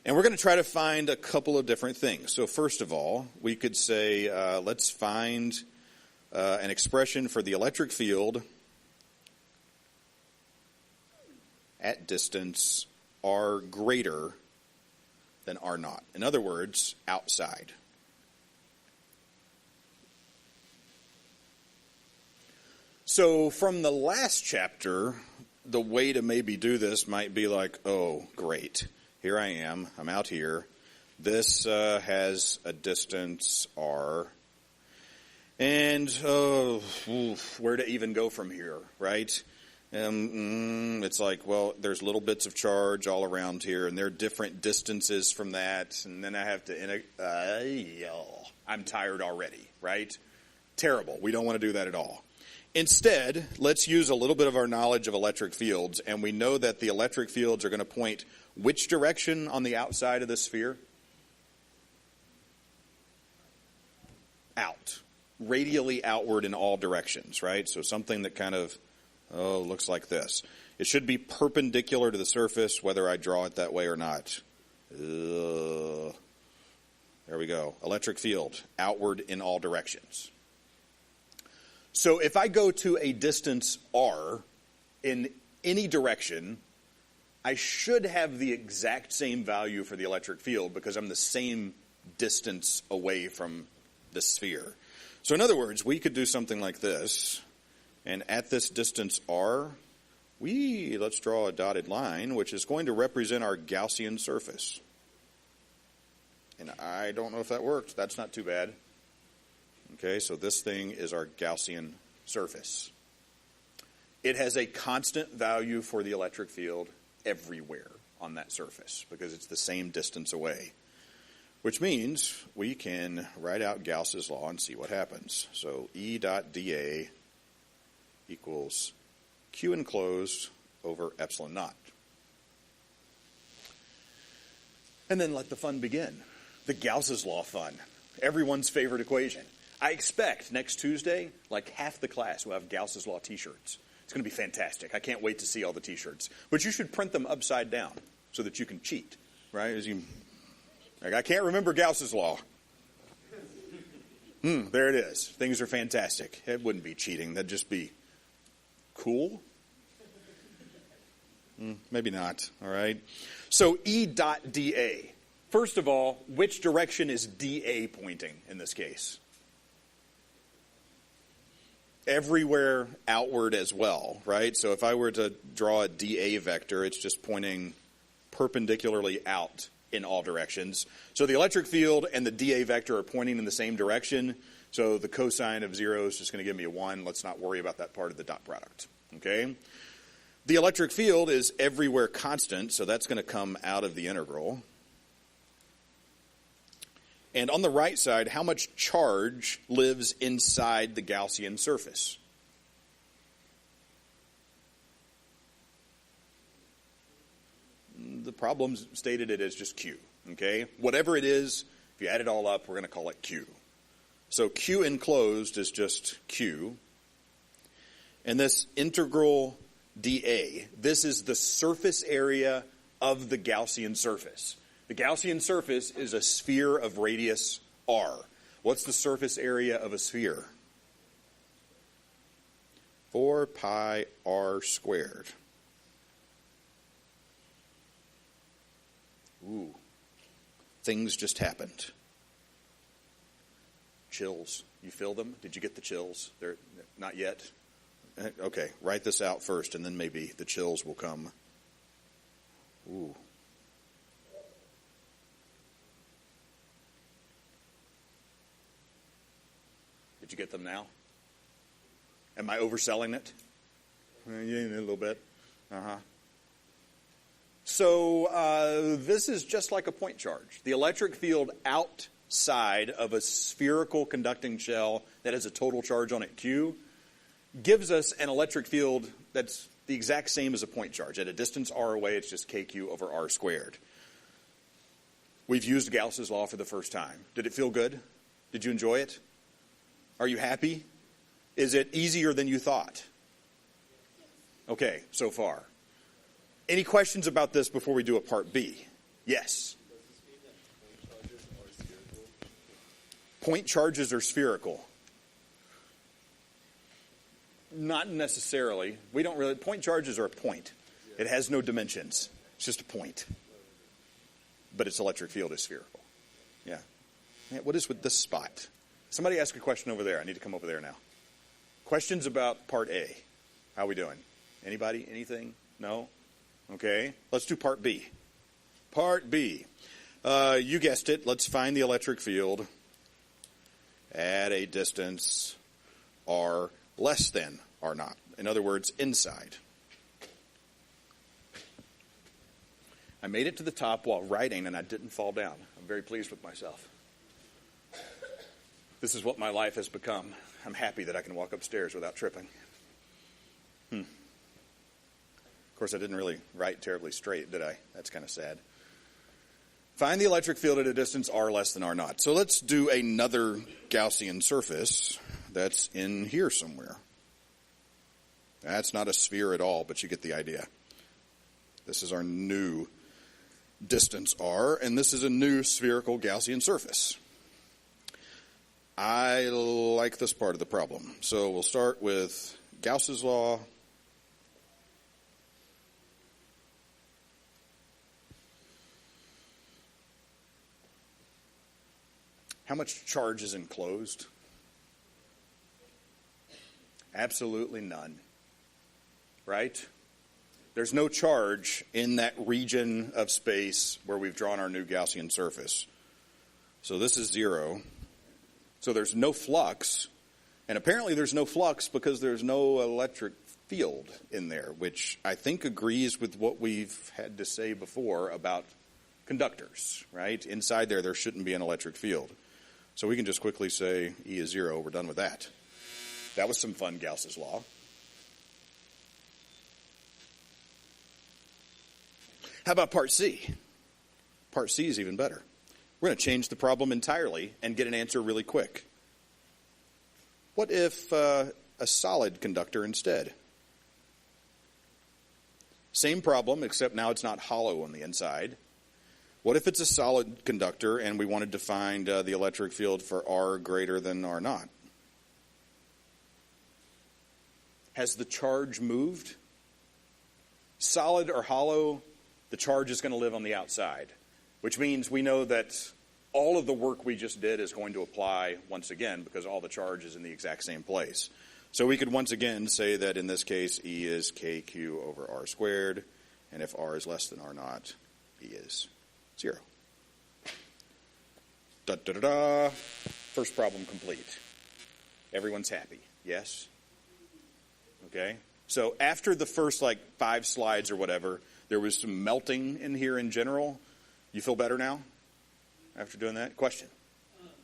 And we're going to try to find a couple of different things. So first of all, we could say, let's find an expression for the electric field at distance R greater than R naught. In other words, outside. So from the last chapter, the way to maybe do this might be like, oh, great. Here I am. I'm out here. This has a distance R. And where to even go from here, right? It's like, well, there's little bits of charge all around here, and there are different distances from that, and then I have to... I'm tired already, right? Terrible. We don't want to do that at all. Instead, let's use a little bit of our knowledge of electric fields, and we know that the electric fields are going to point which direction on the outside of the sphere? Out. Radially outward in all directions, right? So something that kind of, looks like this. It should be perpendicular to the surface, whether I draw it that way or not. There we go. Electric field, outward in all directions. So if I go to a distance R in any direction, I should have the exact same value for the electric field because I'm the same distance away from the sphere. So in other words, we could do something like this. And at this distance R, let's draw a dotted line, which is going to represent our Gaussian surface. And I don't know if that worked. That's not too bad. Okay, so this thing is our Gaussian surface. It has a constant value for the electric field everywhere on that surface because it's the same distance away, which means we can write out Gauss's law and see what happens. So E dot dA equals Q enclosed over epsilon naught. And then let the fun begin. The Gauss's law fun. Everyone's favorite equation. I expect next Tuesday, like half the class will have Gauss's law t-shirts. It's going to be fantastic. I can't wait to see all the t-shirts. But you should print them upside down so that you can cheat, right? I can't remember Gauss's law. There it is. Things are fantastic. It wouldn't be cheating. That'd just be cool. Maybe not, all right? So E dot dA. First of all, which direction is dA pointing in this case? Everywhere outward as well, right? So if I were to draw a dA vector, it's just pointing perpendicularly out in all directions. So the electric field and the dA vector are pointing in the same direction. So the cosine of 0 is just going to give me a 1. Let's not worry about that part of the dot product. Okay? The electric field is everywhere constant, so that's going to come out of the integral. And on the right side, how much charge lives inside the Gaussian surface? The problem stated it as just Q. Okay? Whatever it is, if you add it all up, we're going to call it Q. So Q enclosed is just Q. And this integral dA, this is the surface area of the Gaussian surface. The Gaussian surface is a sphere of radius r. What's the surface area of a sphere? 4 pi r squared. Ooh, things just happened. Chills. You feel them? Did you get the chills? They're not yet? Okay, write this out first, and then maybe the chills will come. Ooh. Did you get them now? Am I overselling it? Yeah, a little bit. Uh-huh. So this is just like a point charge. The electric field outside of a spherical conducting shell that has a total charge on it, Q, gives us an electric field that's the exact same as a point charge. At a distance r away, it's just kq over r squared. We've used Gauss's law for the first time. Did it feel good? Did you enjoy it? Are you happy? Is it easier than you thought? Okay, so far. Any questions about this before we do a part B? Yes. Does this mean that point charges are spherical? Point charges are spherical. Not necessarily. We don't really. Point charges are a point. It has no dimensions. It's just a point. But its electric field is spherical. Yeah. What is with this spot? Somebody ask a question over there. I need to come over there now. Questions about part A? How are we doing? Anybody? Anything? No? Okay. Let's do part B. Part B. You guessed it. Let's find the electric field at a distance r less than r naught. In other words, inside. I made it to the top while writing and I didn't fall down. I'm very pleased with myself. This is what my life has become. I'm happy that I can walk upstairs without tripping. Of course, I didn't really write terribly straight, did I? That's kind of sad. Find the electric field at a distance r less than r naught. So let's do another Gaussian surface that's in here somewhere. That's not a sphere at all, but you get the idea. This is our new distance r, and this is a new spherical Gaussian surface. I like this part of the problem. So we'll start with Gauss's law. How much charge is enclosed? Absolutely none. Right? There's no charge in that region of space where we've drawn our new Gaussian surface. So this is 0. So there's no flux. And apparently there's no flux because there's no electric field in there, which I think agrees with what we've had to say before about conductors, right? Inside there shouldn't be an electric field. So we can just quickly say E is 0. We're done with that. That was some fun Gauss's law. How about part C? Part C is even better. We're going to change the problem entirely and get an answer really quick. What if a solid conductor instead? Same problem, except now it's not hollow on the inside. What if it's a solid conductor and we wanted to find the electric field for R greater than R naught? Has the charge moved? Solid or hollow, the charge is going to live on the outside, which means we know that all of the work we just did is going to apply once again because all the charge is in the exact same place. So we could once again say that in this case E is KQ over R squared, and if R is less than R naught, E is 0. Da da da da. First problem complete. Everyone's happy. Yes? Okay. So after the first 5 slides or whatever, there was some melting in here in general. You feel better now after doing that? Question.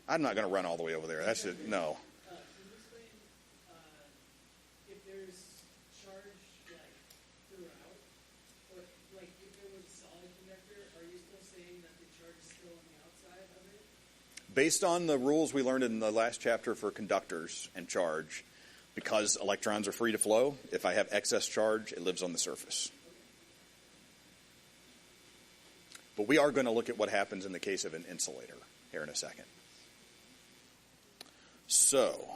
I'm not going to run all the way over there. That's it. No. Can you explain if there's charge throughout, or if there was a solid conductor, are you still saying that the charge is still on the outside of it? Based on the rules we learned in the last chapter for conductors and charge, because electrons are free to flow, if I have excess charge, it lives on the surface. But we are going to look at what happens in the case of an insulator here in a second. So,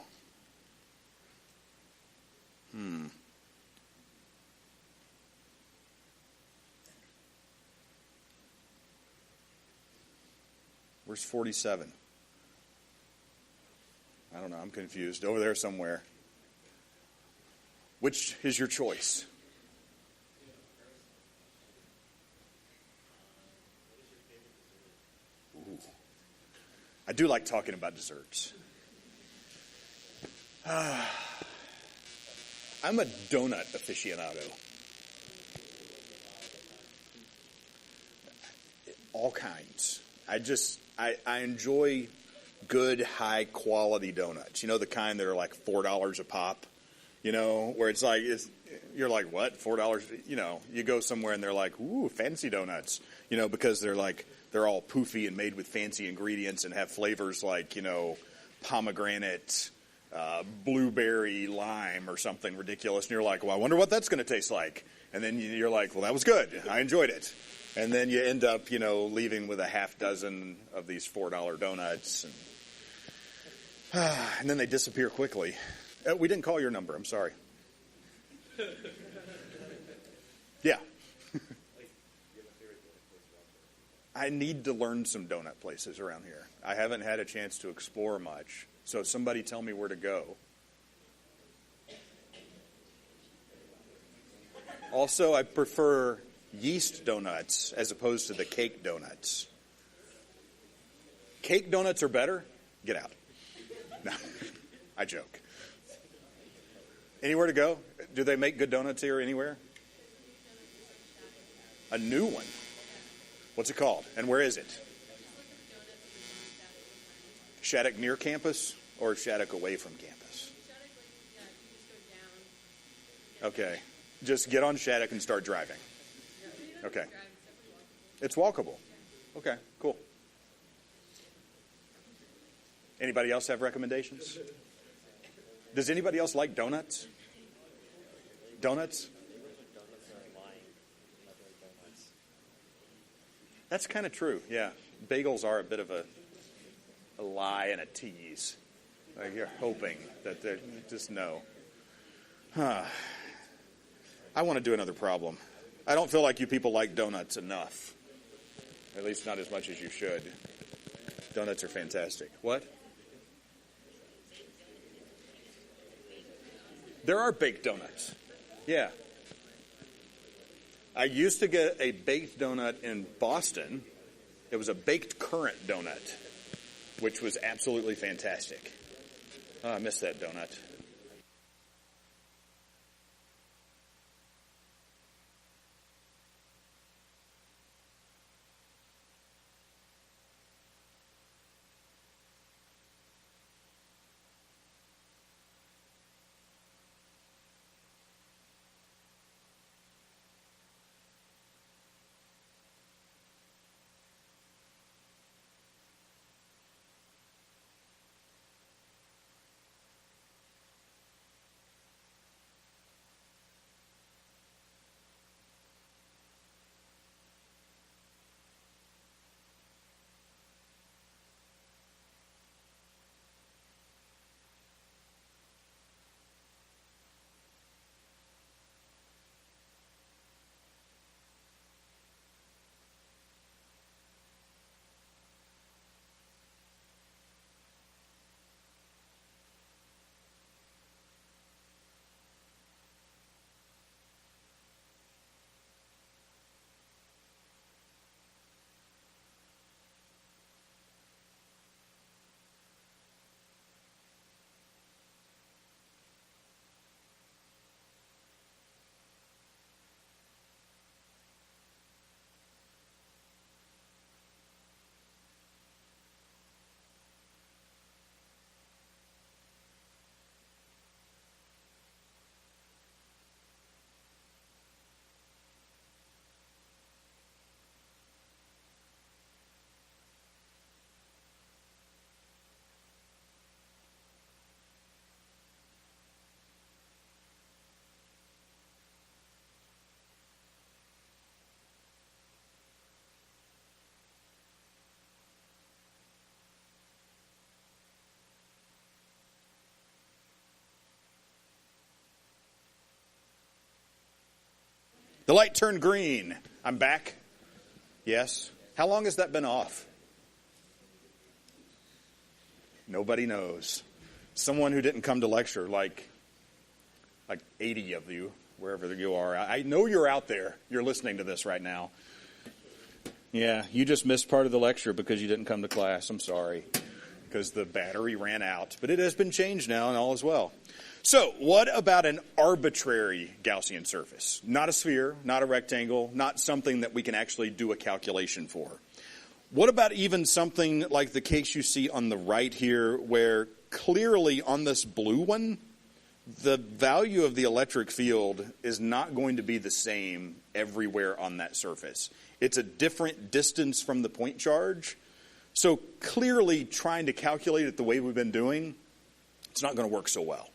where's 47? I don't know. I'm confused. Over there somewhere. Which is your choice? Ooh. I do like talking about desserts. I'm a donut aficionado. All kinds. I enjoy good, high quality donuts. You know, the kind that are like $4 a pop. You know, where you're like, what? $4? You know, you go somewhere and they're like, ooh, fancy donuts. You know, because they're all poofy and made with fancy ingredients and have flavors like, pomegranate, blueberry, lime, or something ridiculous. And you're like, well, I wonder what that's going to taste like. And then you're like, well, that was good. I enjoyed it. And then you end up, leaving with a half dozen of these $4 donuts. And then they disappear quickly. We didn't call your number. I'm sorry. Yeah. I need to learn some donut places around here. I haven't had a chance to explore much. So somebody tell me where to go. Also, I prefer yeast donuts as opposed to the cake donuts. Cake donuts are better? Get out. No, I joke. Anywhere to go? Do they make good donuts here anywhere? A new one? What's it called? And where is it? Shattuck near campus or Shattuck away from campus? Okay. Just get on Shattuck and start driving. Okay. It's walkable. Okay, cool. Anybody else have recommendations? Does anybody else like donuts? Donuts? That's kind of true, yeah. Bagels are a bit of a lie and a tease. Like you're hoping that they're just no. I want to do another problem. I don't feel like you people like donuts enough. At least not as much as you should. Donuts are fantastic. What? There are baked donuts. Yeah. I used to get a baked donut in Boston. It was a baked currant donut, which was absolutely fantastic. Oh, I miss that donut. The light turned green. I'm back. Yes. How long has that been off? Nobody knows. Someone who didn't come to lecture, like 80 of you, wherever you are. I know you're out there. You're listening to this right now. Yeah, you just missed part of the lecture because you didn't come to class. I'm sorry. Because the battery ran out. But it has been changed now and all is well. So, what about an arbitrary Gaussian surface? Not a sphere, not a rectangle, not something that we can actually do a calculation for. What about even something like the case you see on the right here, where clearly on this blue one, the value of the electric field is not going to be the same everywhere on that surface. It's a different distance from the point charge. So clearly trying to calculate it the way we've been doing, it's not going to work so well.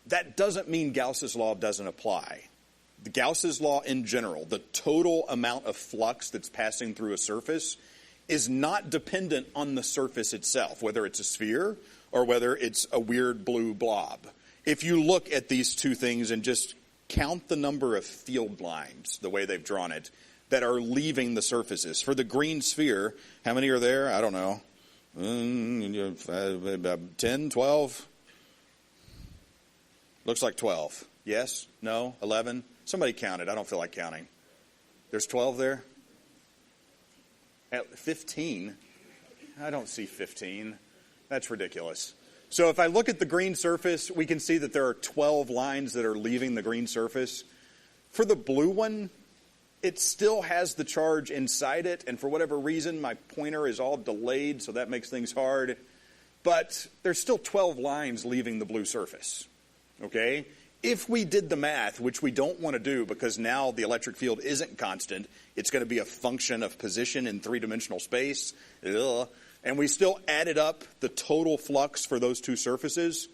That doesn't mean Gauss's law doesn't apply. The Gauss's law in general, the total amount of flux that's passing through a surface, is not dependent on the surface itself, whether it's a sphere or whether it's a weird blue blob. If you look at these two things and just count the number of field lines, the way they've drawn it, that are leaving the surfaces. For the green sphere, how many are there? I don't know. 10, 12? Looks like 12. Yes? No? 11? Somebody count it. I don't feel like counting. There's 12 there? 15? I don't see 15. That's ridiculous. So if I look at the green surface, we can see that there are 12 lines that are leaving the green surface. For the blue one, it still has the charge inside it, and for whatever reason, my pointer is all delayed, so that makes things hard. But there's still 12 lines leaving the blue surface. Okay? If we did the math, which we don't want to do because now the electric field isn't constant, it's going to be a function of position in three-dimensional space, and we still added up the total flux for those two surfaces,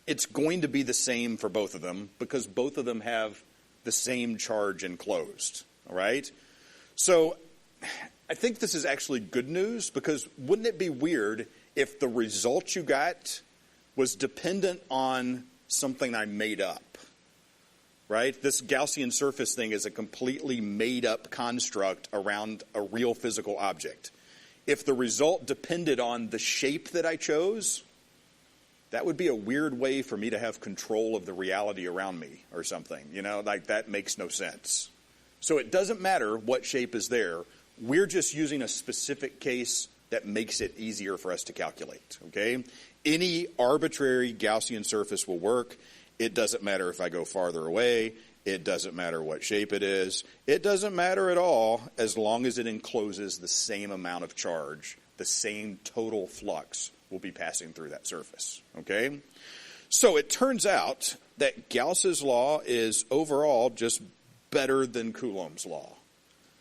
it's going to be the same for both of them because both of them have the same charge enclosed. All right? So I think this is actually good news because wouldn't it be weird if the result you got was dependent on something I made up? Right? This Gaussian surface thing is a completely made-up construct around a real physical object. If the result depended on the shape that I chose, that would be a weird way for me to have control of the reality around me or something. You know, like that makes no sense. So it doesn't matter what shape is there. We're just using a specific case that makes it easier for us to calculate. Okay? Any arbitrary Gaussian surface will work. It doesn't matter if I go farther away. It doesn't matter what shape it is. It doesn't matter at all as long as it encloses the same amount of charge. The same total flux will be passing through that surface. Okay? So it turns out that Gauss's law is overall just better than Coulomb's law.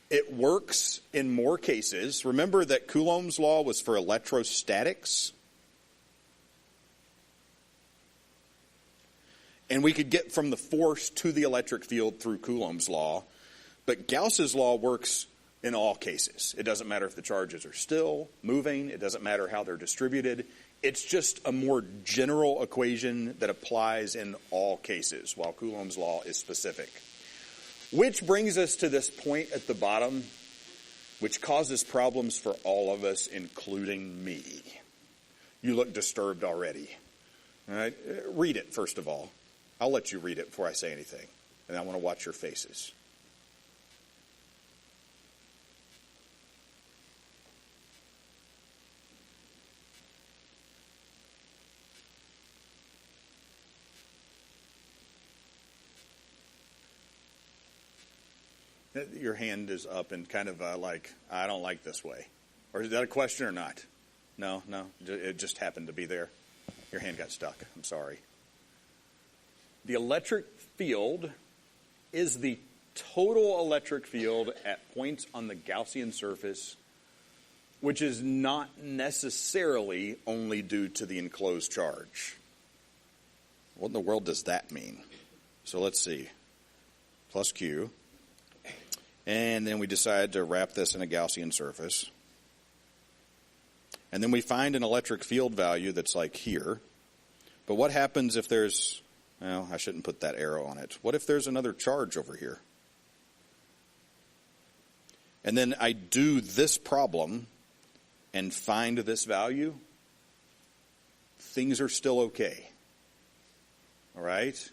It works in more cases. Remember that Coulomb's law was for electrostatics? And we could get from the force to the electric field through Coulomb's law. But Gauss's law works in all cases. It doesn't matter if the charges are still moving. It doesn't matter how they're distributed. It's just a more general equation that applies in all cases, while Coulomb's law is specific. Which brings us to this point at the bottom, which causes problems for all of us, including me. You look disturbed already. All right? Read it, first of all. I'll let you read it before I say anything. And I want to watch your faces. Your hand is up and kind of like, I don't like this way. Or is that a question or not? No. It just happened to be there. Your hand got stuck. I'm sorry. The electric field is the total electric field at points on the Gaussian surface, which is not necessarily only due to the enclosed charge. What in the world does that mean? So let's see. Plus Q. And then we decide to wrap this in a Gaussian surface. And then we find an electric field value that's like here. But what happens if there's... Well, I shouldn't put that arrow on it. What if there's another charge over here? and then I do this problem and find this value, things are still okay. All right?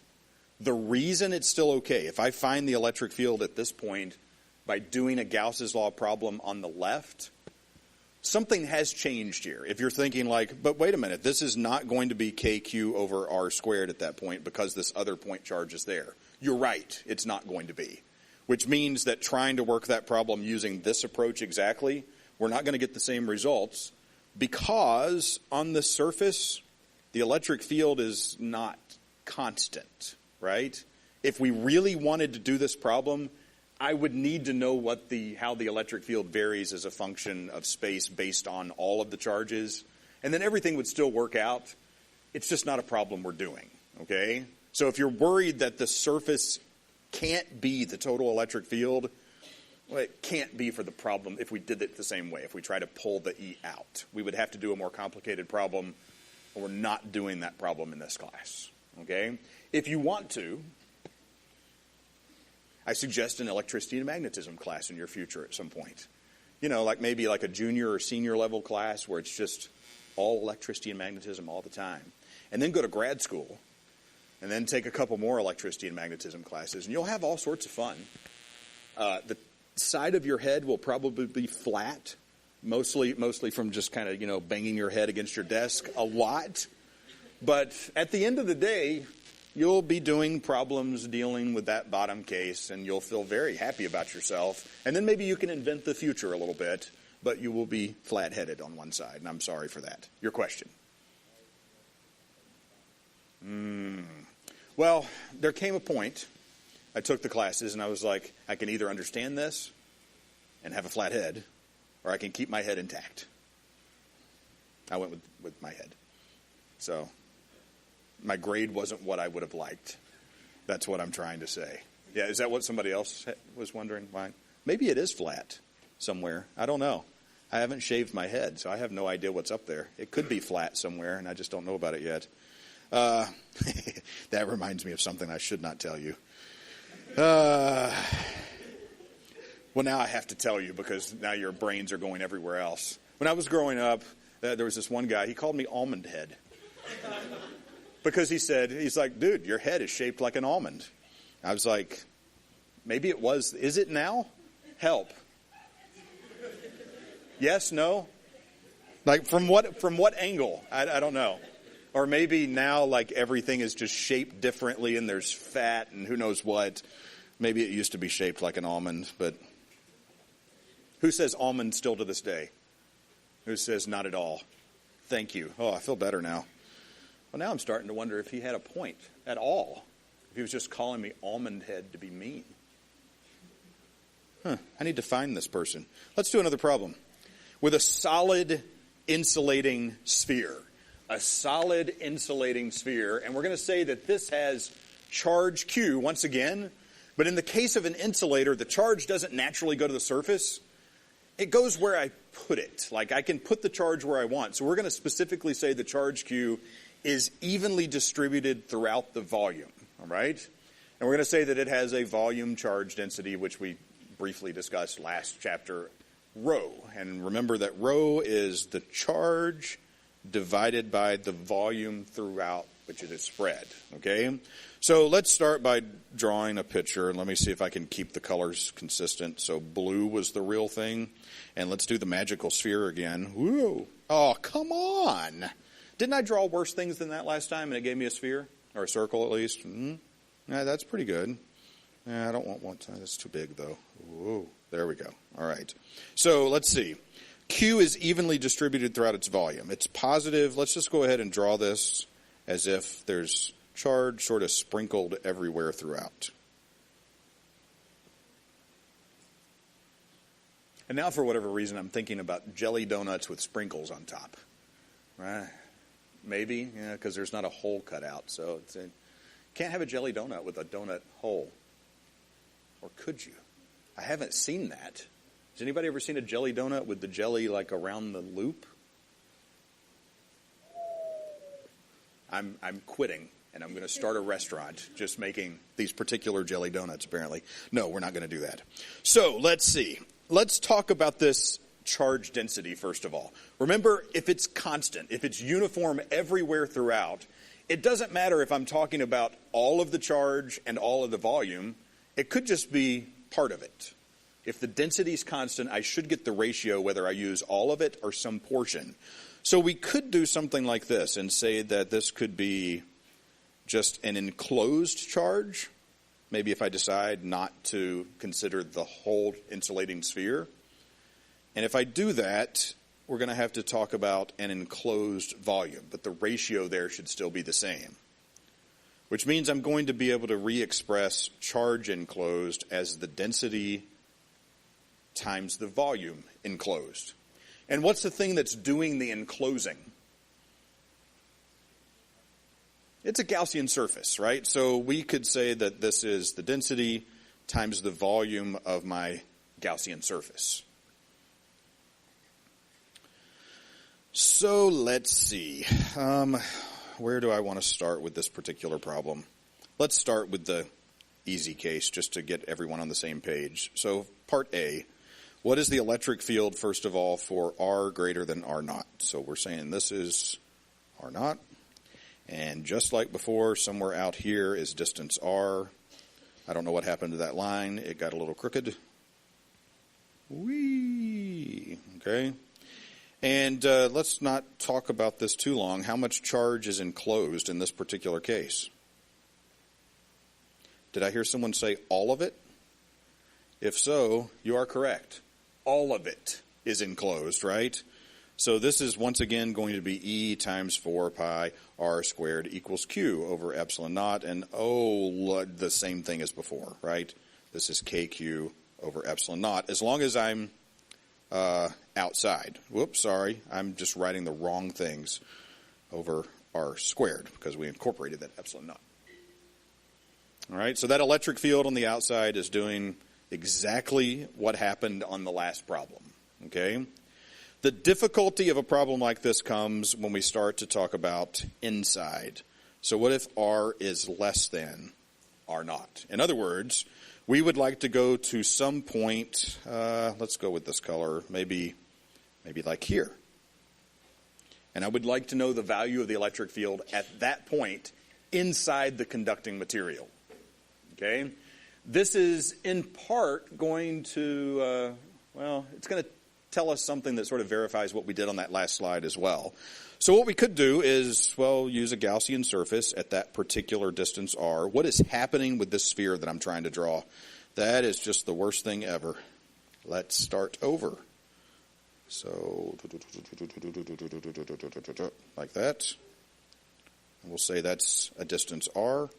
The reason it's still okay, if I find the electric field at this point by doing a Gauss's law problem on the left, something has changed here. If you're thinking like, but wait a minute, this is not going to be KQ over R squared at that point because this other point charge is there. You're right, it's not going to be. Which means that trying to work that problem using this approach exactly, we're not going to get the same results because on the surface, the electric field is not constant, right? If we really wanted to do this problem, I would need to know how the electric field varies as a function of space based on all of the charges, and then everything would still work out. It's just not a problem we're doing, okay? So if you're worried that the surface can't be the total electric field, well, it can't be for the problem if we did it the same way, if we try to pull the E out. We would have to do a more complicated problem, and we're not doing that problem in this class, okay? If you want to, I suggest an electricity and magnetism class in your future at some point. You know, like maybe like a junior or senior level class where it's just all electricity and magnetism all the time. And then go to grad school and then take a couple more electricity and magnetism classes, and you'll have all sorts of fun. The side of your head will probably be flat, mostly from just kind of, you know, banging your head against your desk a lot. But at the end of the day, you'll be doing problems dealing with that bottom case, and you'll feel very happy about yourself. And then maybe you can invent the future a little bit, but you will be flat-headed on one side, and I'm sorry for that. Your question? Well, there came a point, I took the classes, and I was like, I can either understand this and have a flat head, or I can keep my head intact. I went with my head. So my grade wasn't what I would have liked. That's what I'm trying to say. Yeah, is that what somebody else was wondering? Why? Maybe it is flat somewhere. I don't know. I haven't shaved my head, so I have no idea what's up there. It could be flat somewhere, and I just don't know about it yet. That reminds me of something I should not tell you. Well, now I have to tell you because now your brains are going everywhere else. When I was growing up, there was this one guy. He called me Almond Head. Because he's like, dude, your head is shaped like an almond. I was like, maybe it was. Is it now? Help. Yes, no? Like from what angle? I don't know. Or maybe now like everything is just shaped differently and there's fat and who knows what. Maybe it used to be shaped like an almond, but who says almond still to this day? Who says not at all? Thank you. Oh, I feel better now. Well, now I'm starting to wonder if he had a point at all. If he was just calling me Almond Head to be mean. I need to find this person. Let's do another problem. With a solid insulating sphere. A solid insulating sphere. And we're going to say that this has charge Q once again. But in the case of an insulator, the charge doesn't naturally go to the surface. It goes where I put it. Like I can put the charge where I want. So we're going to specifically say the charge Q is evenly distributed throughout the volume. All right? And we're going to say that it has a volume charge density, which we briefly discussed last chapter, rho. And remember that rho is the charge divided by the volume throughout which it is spread. Okay? So let's start by drawing a picture, and let me see if I can keep the colors consistent. So blue was the real thing. And let's do the magical sphere again. Woo! Oh, come on! Didn't I draw worse things than that last time, and it gave me a sphere? Or a circle, at least? Yeah, that's pretty good. I don't want one. That's too big, though. Whoa, there we go. All right. So let's see. Q is evenly distributed throughout its volume. It's positive. Let's just go ahead and draw this as if there's charge sort of sprinkled everywhere throughout. And now, for whatever reason, I'm thinking about jelly donuts with sprinkles on top. Right? Maybe, yeah, because there's not a hole cut out. So can't have a jelly donut with a donut hole. Or could you? I haven't seen that. Has anybody ever seen a jelly donut with the jelly like around the loop? I'm quitting, and I'm going to start a restaurant just making these particular jelly donuts, apparently. No, we're not going to do that. So let's see. let's talk about this charge density first of all. Remember, if it's constant, if it's uniform everywhere throughout, it doesn't matter if I'm talking about all of the charge and all of the volume. It could just be part of it. If the density is constant, I should get the ratio whether I use all of it or some portion. So we could do something like this and say that this could be just an enclosed charge. Maybe if I decide not to consider the whole insulating sphere. And if I do that, we're going to have to talk about an enclosed volume, but the ratio there should still be the same. Which means I'm going to be able to re-express charge enclosed as the density times the volume enclosed. And what's the thing that's doing the enclosing? It's a Gaussian surface, right? So we could say that this is the density times the volume of my Gaussian surface. So let's see. Where do I want to start with this particular problem? Let's start with the easy case just to get everyone on the same page. So part A, what is the electric field, first of all, for R greater than R naught? So we're saying this is R naught. And just like before, somewhere out here is distance R. I don't know what happened to that line. It got a little crooked. Whee! Okay. And let's not talk about this too long. How much charge is enclosed in this particular case? Did I hear someone say all of it? If so, you are correct. All of it is enclosed, right? So this is once again going to be E times 4 pi R squared equals Q over epsilon naught. And the same thing as before, right? This is KQ over epsilon naught. As long as I'm outside. Whoops, sorry. I'm just writing the wrong things over R squared because we incorporated that epsilon naught. All right, so that electric field on the outside is doing exactly what happened on the last problem. Okay? The difficulty of a problem like this comes when we start to talk about inside. So what if R is less than R naught? In other words, we would like to go to some point, let's go with this color, maybe like here. And I would like to know the value of the electric field at that point inside the conducting material. Okay? This is in part going to, it's going to tell us something that sort of verifies what we did on that last slide as well. So what we could do is, use a Gaussian surface at that particular distance R. What is happening with this sphere that I'm trying to draw? That is just the worst thing ever. Let's start over. So, like that. And we'll say that's a distance R.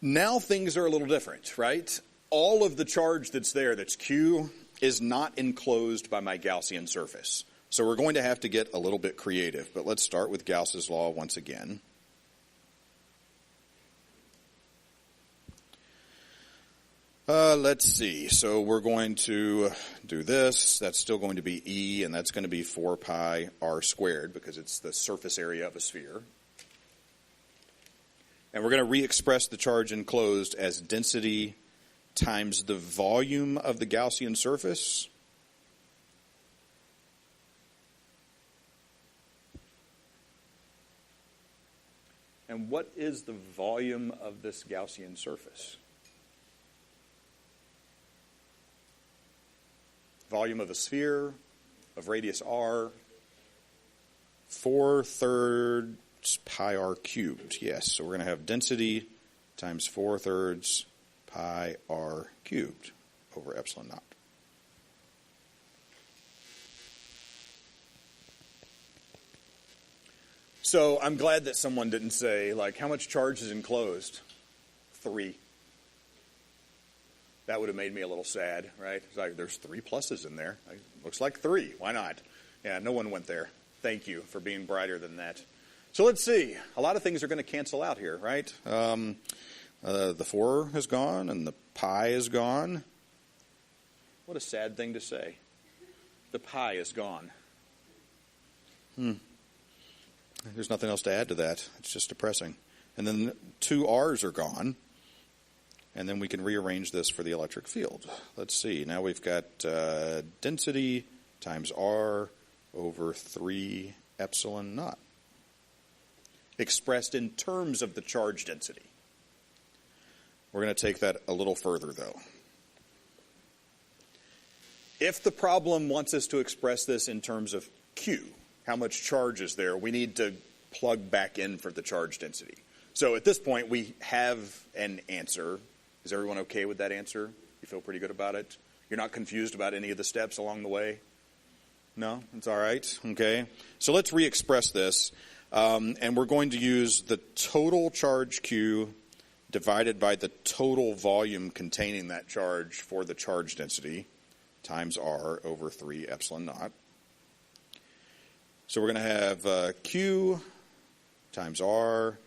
Now things are a little different, right? All of the charge that's there, that's Q, is not enclosed by my Gaussian surface. So we're going to have to get a little bit creative, but let's start with Gauss's law once again. Let's see. So we're going to do this. That's still going to be E, and that's going to be 4 pi R squared because it's the surface area of a sphere. And we're going to re-express the charge enclosed as density times the volume of the Gaussian surface. And what is the volume of this Gaussian surface? Volume of a sphere of radius r, 4/3 pi r cubed. Yes, so we're going to have density times 4/3 pi r cubed over epsilon naught. So I'm glad that someone didn't say, how much charge is enclosed? 3. That would have made me a little sad, right? It's like, there's 3 pluses in there. Looks like 3. Why not? Yeah, no one went there. Thank you for being brighter than that. So let's see. A lot of things are going to cancel out here, right? The 4 is gone and the pi is gone. What a sad thing to say. The pi is gone. There's nothing else to add to that. It's just depressing. And then 2 r's are gone. And then we can rearrange this for the electric field. Let's see. Now we've got density times R over 3 epsilon naught, expressed in terms of the charge density. We're going to take that a little further, though. If the problem wants us to express this in terms of Q, how much charge is there, we need to plug back in for the charge density. So at this point, we have an answer. Is everyone okay with that answer? You feel pretty good about it? You're not confused about any of the steps along the way? No? It's all right? Okay. So let's re-express this. And we're going to use the total charge Q divided by the total volume containing that charge for the charge density times R over 3 epsilon naught. So we're going to have Q times R.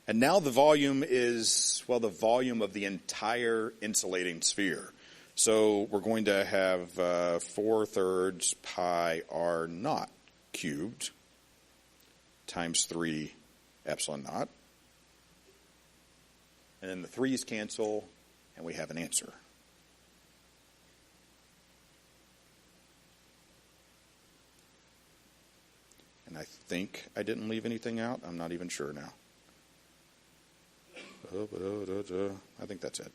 And now the volume is, well, the volume of the entire insulating sphere. So we're going to have 4/3 pi R naught cubed times 3 epsilon naught. And then the 3's cancel, and we have an answer. And I think I didn't leave anything out. I'm not even sure now. I think that's it.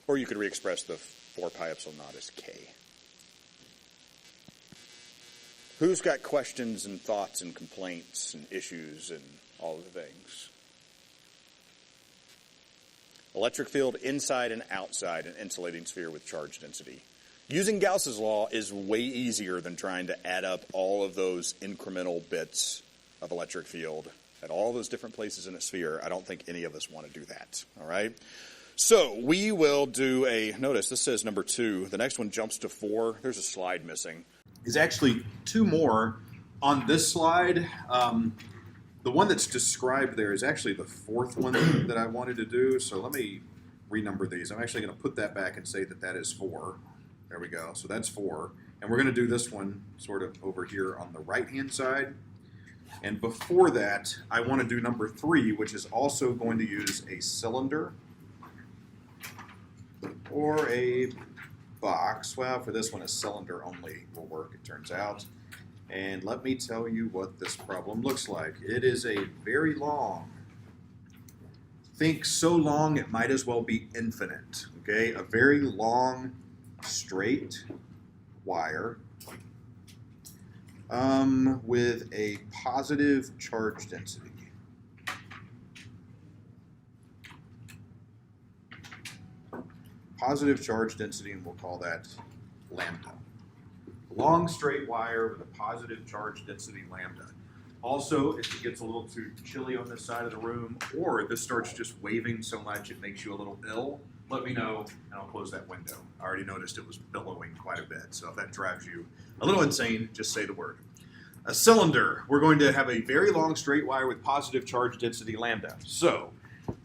Or you could re-express the 4 pi epsilon naught as K. Who's got questions and thoughts and complaints and issues and all of the things? Electric field inside and outside an insulating sphere with charge density. Using Gauss's law is way easier than trying to add up all of those incremental bits of electric field at all those different places in a sphere. I don't think any of us want to do that, all right? So we will do notice this says number 2. The next one jumps to 4. There's a slide missing. Is actually 2 more on this slide. The one that's described there is actually the 4th one that I wanted to do. So let me renumber these. I'm actually going to put that back and say that is 4. There we go. So that's 4. And we're going to do this one sort of over here on the right-hand side. And before that, I want to do number 3, which is also going to use a cylinder or a box. Well, for this one, a cylinder only will work, it turns out. And let me tell you what this problem looks like. It is a very long, think so long it might as well be infinite, okay? A very long, straight wire with a positive charge density. Positive charge density, and we'll call that lambda. Long straight wire with a positive charge density lambda. Also, if it gets a little too chilly on this side of the room, or this starts just waving so much it makes you a little ill, let me know and I'll close that window. I already noticed it was billowing quite a bit, so if that drives you a little insane, just say the word. A cylinder, we're going to have a very long straight wire with positive charge density lambda. So,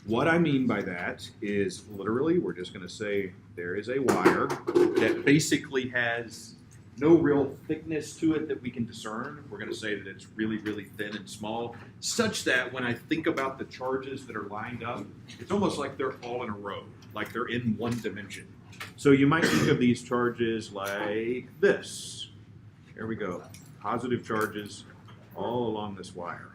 what I mean by that is literally we're just going to say there is a wire that basically has no real thickness to it that we can discern. We're going to say that it's really, really thin and small, such that when I think about the charges that are lined up, it's almost like they're all in a row, like they're in one dimension. So you might think of these charges like this. Here we go. Positive charges all along this wire.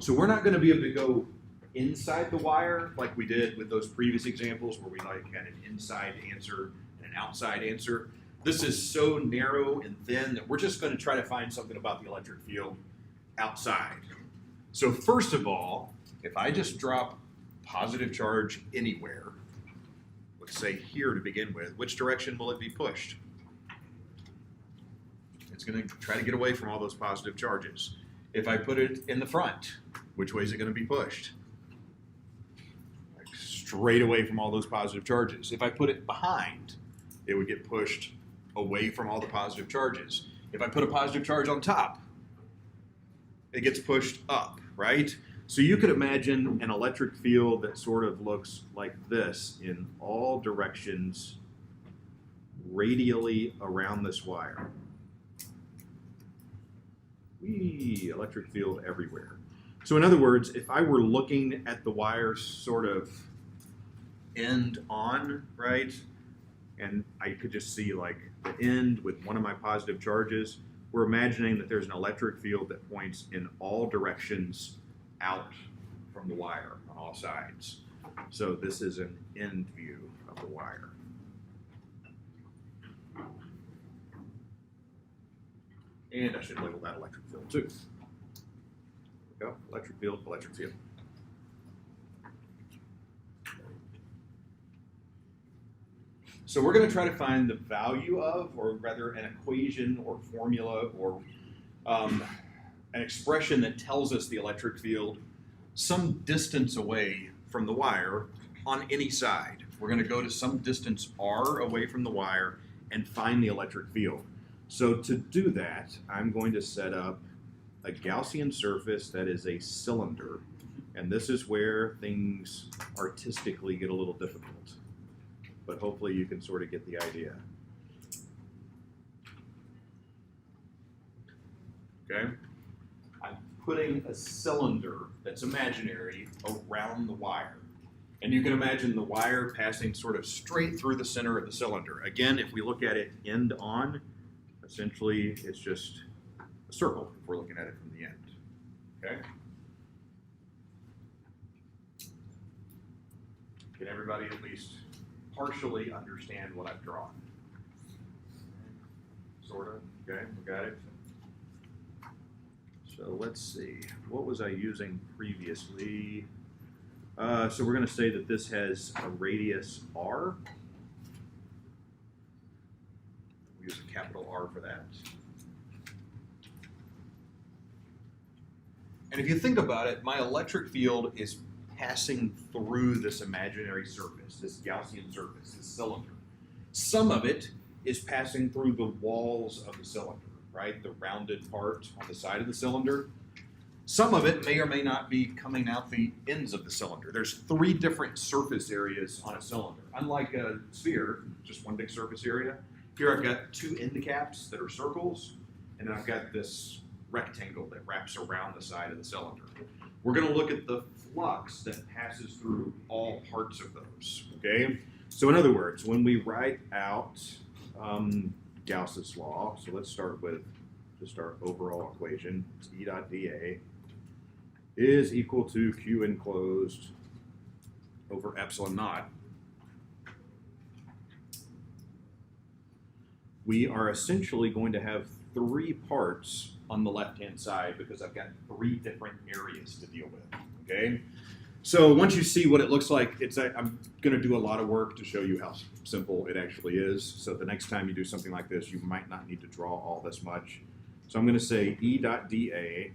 So we're not going to be able to go inside the wire like we did with those previous examples where we like had an inside answer and an outside answer. This is so narrow and thin that we're just going to try to find something about the electric field outside. So first of all, if I just drop positive charge anywhere, let's say here to begin with, which direction will it be pushed? It's going to try to get away from all those positive charges. If I put it in the front, which way is it going to be pushed? Like straight away from all those positive charges. If I put it behind, it would get pushed away from all the positive charges. If I put a positive charge on top, it gets pushed up, right? So you could imagine an electric field that sort of looks like this in all directions radially around this wire. electric field everywhere. So in other words, if I were looking at the wire sort of end on, right, and I could just see like the end with one of my positive charges, we're imagining that there's an electric field that points in all directions out from the wire on all sides. So this is an end view of the wire. And I should label that electric field too. There we go, electric field, electric field. So we're going to try to find the value of, or rather an equation or formula or an expression that tells us the electric field some distance away from the wire on any side. We're going to go to some distance r away from the wire and find the electric field. So to do that, I'm going to set up a Gaussian surface that is a cylinder. And this is where things artistically get a little difficult. But hopefully you can sort of get the idea. Okay? I'm putting a cylinder that's imaginary around the wire. And you can imagine the wire passing sort of straight through the center of the cylinder. Again, if we look at it end on, essentially it's just a circle if we're looking at it from the end. Okay? Can everybody at least partially understand what I've drawn? Sort of, okay, we got it. So let's see, what was I using previously? So we're going to say that this has a radius r. We'll use a capital R for that. And if you think about it, my electric field is passing through this imaginary surface, this Gaussian surface, this cylinder. Some of it is passing through the walls of the cylinder, right? The rounded part on the side of the cylinder. Some of it may or may not be coming out the ends of the cylinder. There's 3 different surface areas on a cylinder. Unlike a sphere, just one big surface area, here I've got 2 end caps that are circles, and then I've got this rectangle that wraps around the side of the cylinder. We're going to look at the flux that passes through all parts of those, okay? So in other words, when we write out Gauss's law, so let's start with just our overall equation. It's E dot dA is equal to Q enclosed over epsilon naught. We are essentially going to have 3 parts on the left-hand side because I've got 3 different areas to deal with, okay? So once you see what it looks like, I'm going to do a lot of work to show you how simple it actually is. So the next time you do something like this, you might not need to draw all this much. So I'm going to say E dot dA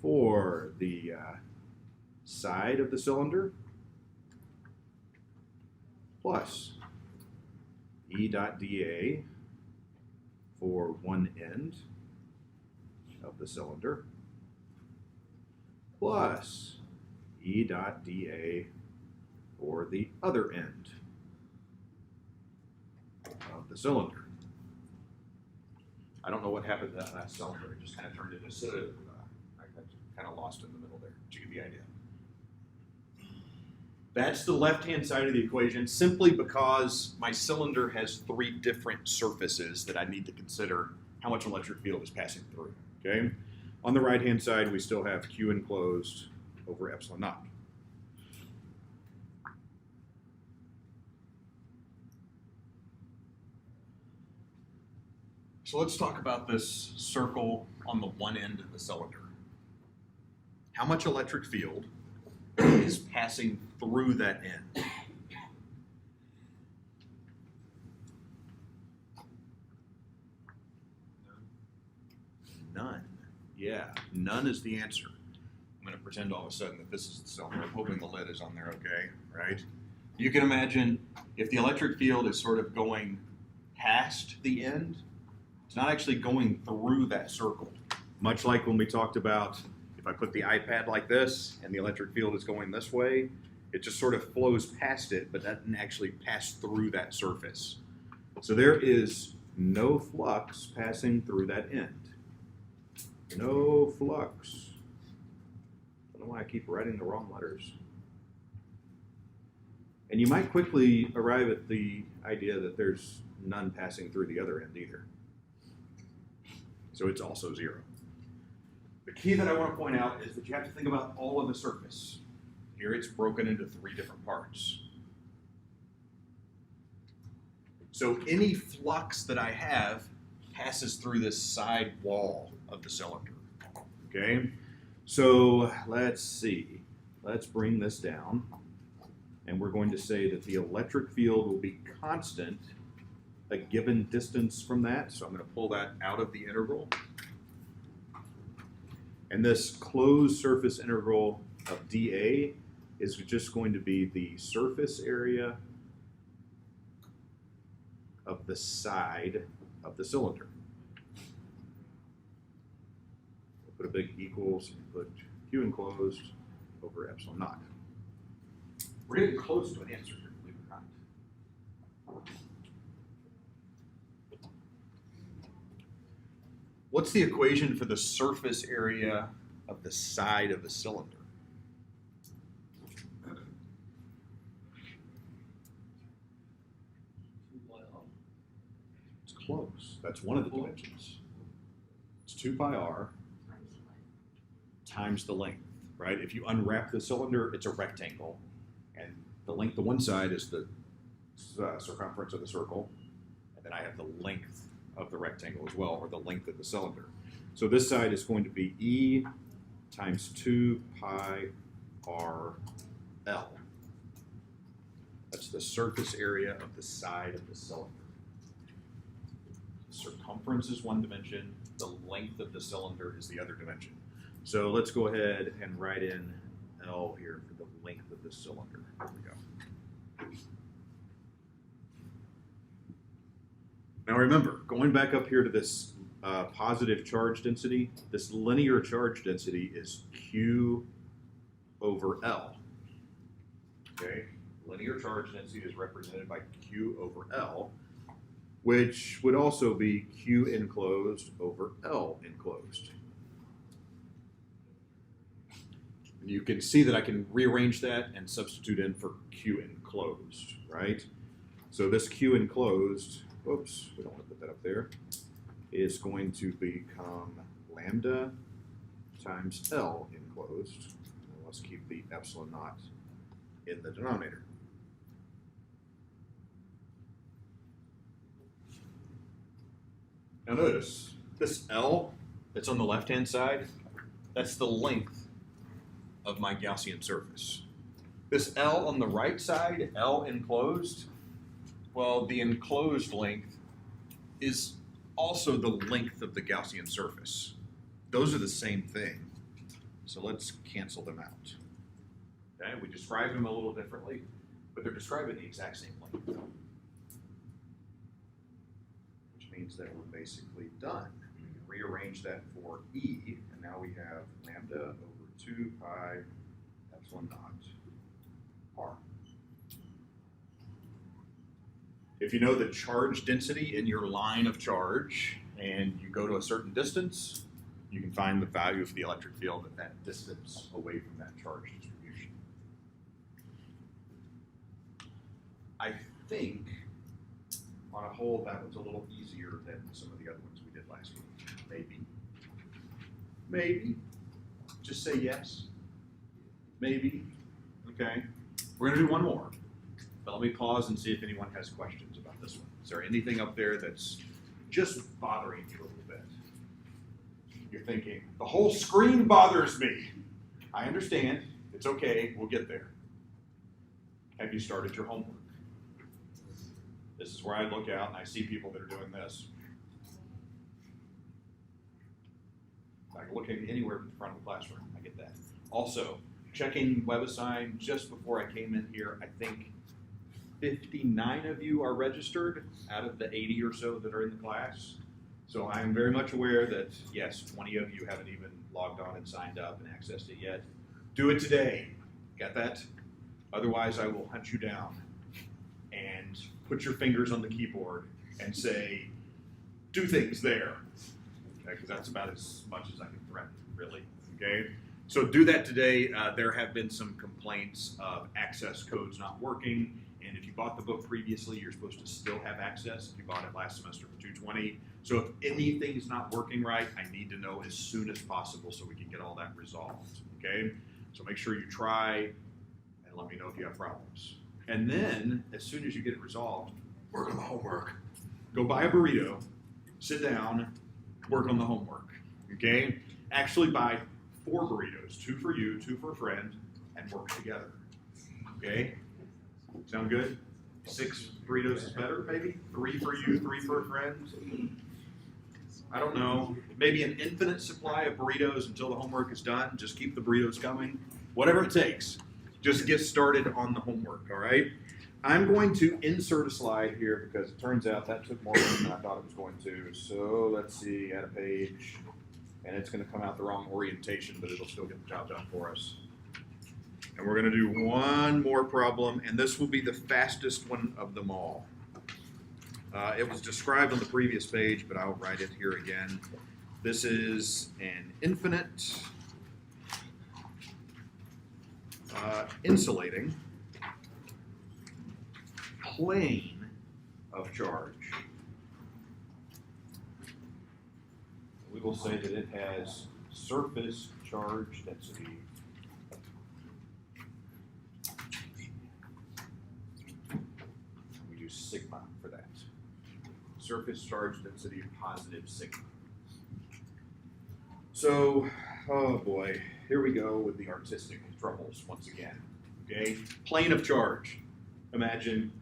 for the side of the cylinder plus E dot dA for one end of the cylinder plus E dot dA for the other end of the cylinder. I don't know what happened to that last cylinder. It just kind of turned into I got kind of lost in the middle there. Did you get the idea? That's the left-hand side of the equation simply because my cylinder has 3 different surfaces that I need to consider how much electric field is passing through, okay? On the right-hand side, we still have Q enclosed over epsilon naught. So let's talk about this circle on the one end of the cylinder. How much electric field is passing through that end? None. Yeah, none is the answer. I'm going to pretend all of a sudden that this is the cylinder. I'm hoping the lid is on there okay, right? You can imagine if the electric field is sort of going past the end, it's not actually going through that circle. Much like when we talked about if I put the iPad like this and the electric field is going this way, it just sort of flows past it, but doesn't actually pass through that surface. So there is no flux passing through that end. No flux. I don't know why I keep writing the wrong letters. And you might quickly arrive at the idea that there's none passing through the other end either. So it's also 0. The key that I want to point out is that you have to think about all of the surface. Here it's broken into 3 different parts. So any flux that I have passes through this side wall of the cylinder. Okay? So let's see. Let's bring this down. And we're going to say that the electric field will be constant a given distance from that. So I'm going to pull that out of the integral. And this closed surface integral of dA is just going to be the surface area of the side of the cylinder. We'll put a big equals and put Q enclosed over epsilon naught. We're getting close to an answer here, believe it or not. What's the equation for the surface area of the side of the cylinder? It's close. That's one of the dimensions. It's 2 pi r times the length, right? If you unwrap the cylinder, it's a rectangle. And the length to one side is the circumference of the circle. And then I have the length of the rectangle as well, or the length of the cylinder. So this side is going to be E times 2 pi r L. That's the surface area of the side of the cylinder. The circumference is one dimension. The length of the cylinder is the other dimension. So let's go ahead and write in L here for the length of the cylinder. There we go. Now remember, going back up here to this positive charge density, this linear charge density is Q over L. Okay, linear charge density is represented by Q over L, which would also be Q enclosed over L enclosed. And you can see that I can rearrange that and substitute in for Q enclosed, right? So this Q enclosed, oops, we don't want to put that up there, is going to become lambda times L enclosed. And let's keep the epsilon naught in the denominator. Now notice, this L that's on the left-hand side, that's the length of my Gaussian surface. This L on the right side, L enclosed, well, the enclosed length is also the length of the Gaussian surface. Those are the same thing. So let's cancel them out. Okay, we describe them a little differently, but they're describing the exact same length. Which means that we're basically done. We can rearrange that for E, and now we have lambda over 2 pi epsilon naught r. If you know the charge density in your line of charge and you go to a certain distance, you can find the value of the electric field at that distance away from that charge distribution. I think, on a whole, that was a little easier than some of the other ones we did last week. Maybe. Maybe. Just say yes. Maybe. Okay. We're going to do one more. But let me pause and see if anyone has questions about this one. Is there anything up there that's just bothering you a little bit? You're thinking, the whole screen bothers me. I understand. It's okay. We'll get there. Have you started your homework? This is where I look out and I see people that are doing this. Like looking anywhere from the front of the classroom. I get that. Also, checking WebAssign just before I came in here, I think 59 of you are registered out of the 80 or so that are in the class. So I'm very much aware that, yes, 20 of you haven't even logged on and signed up and accessed it yet. Do it today. Got that? Otherwise, I will hunt you down and put your fingers on the keyboard and say, do things there. because that's about as much as I can threaten, really. Okay, so do that today. There have been some complaints of access codes not working, and if you bought the book previously, you're supposed to still have access. If you bought it last semester for $220, so if anything's not working right, I need to know as soon as possible so we can get all that resolved. Okay, so make sure you try and let me know if you have problems. And then, as soon as you get it resolved, work on the homework. Go buy a burrito, sit down, work on the homework, okay? Actually buy 4 burritos, 2 for you, 2 for a friend, and work together, okay? Sound good? 6 burritos is better, maybe? 3 for you, 3 for a friend? I don't know. Maybe an infinite supply of burritos until the homework is done. Just keep the burritos coming. Whatever it takes. Just get started on the homework, all right? I'm going to insert a slide here because it turns out that took more room than I thought it was going to. So let's see, add a page, and it's going to come out the wrong orientation, but it'll still get the job done for us. And we're going to do one more problem, and this will be the fastest one of them all. It was described on the previous page, but I'll write it here again. This is an infinite insulating plane of charge. We will say that it has surface charge density we use sigma for that. Surface charge density positive sigma. So, oh boy, here we go with the artistic troubles once again. Okay, plane of charge. Imagine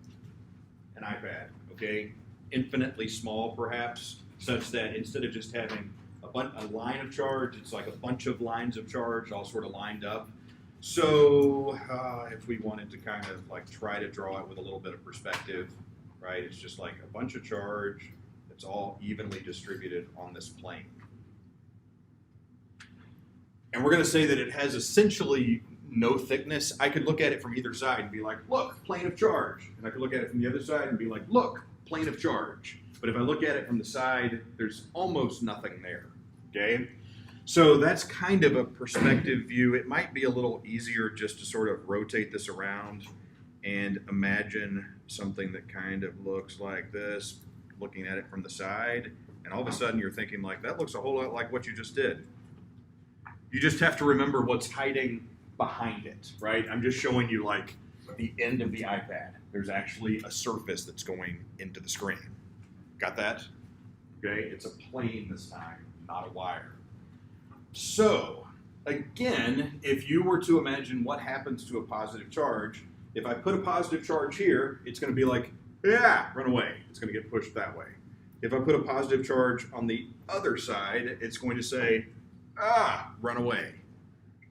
an iPad, okay? Infinitely small perhaps, such that instead of just having a line of charge, it's like a bunch of lines of charge all sort of lined up. So if we wanted to kind of like try to draw it with a little bit of perspective, right? It's just like a bunch of charge that's all evenly distributed on this plane. And we're going to say that it has essentially no thickness. I could look at it from either side and be like, look, plane of charge. And I could look at it from the other side and be like, look, plane of charge. But if I look at it from the side, there's almost nothing there, okay? So that's kind of a perspective view. It might be a little easier just to sort of rotate this around and imagine something that kind of looks like this, looking at it from the side. And all of a sudden you're thinking like, that looks a whole lot like what you just did. You just have to remember what's hiding behind it, right? I'm just showing you like the end of the iPad. There's actually a surface that's going into the screen. Got that? Okay, it's a plane this time, not a wire. So, again, if you were to imagine what happens to a positive charge, if I put a positive charge here, it's going to be like, yeah, run away. It's going to get pushed that way. If I put a positive charge on the other side, it's going to say, run away.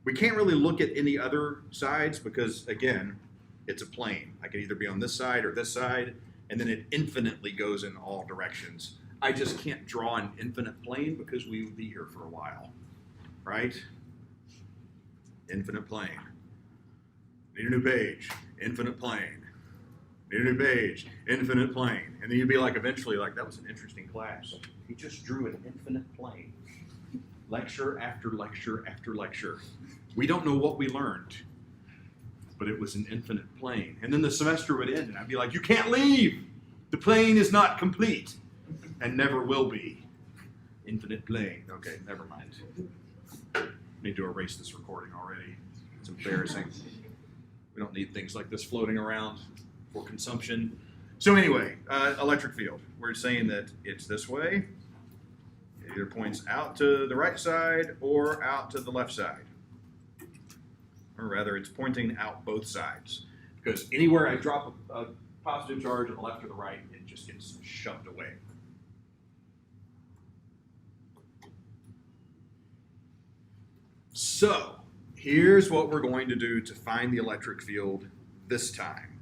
We can't really look at any other sides because, again, it's a plane. I can either be on this side or this side, and then it infinitely goes in all directions. I just can't draw an infinite plane because we would be here for a while, right? Infinite plane. Need a new page. Infinite plane. Need a new page. Infinite plane. And then you'd be like, eventually, like, that was an interesting class. He just drew an infinite plane. Lecture after lecture after lecture. We don't know what we learned, but it was an infinite plane. And then the semester would end, and I'd be like, you can't leave! The plane is not complete, and never will be. Infinite plane. Okay, never mind. Need to erase this recording already. It's embarrassing. We don't need things like this floating around for consumption. So anyway, electric field. We're saying that it's this way. It either points out to the right side or out to the left side. Or rather, it's pointing out both sides. Because anywhere I drop a positive charge on the left or the right, it just gets shoved away. So, here's what we're going to do to find the electric field this time.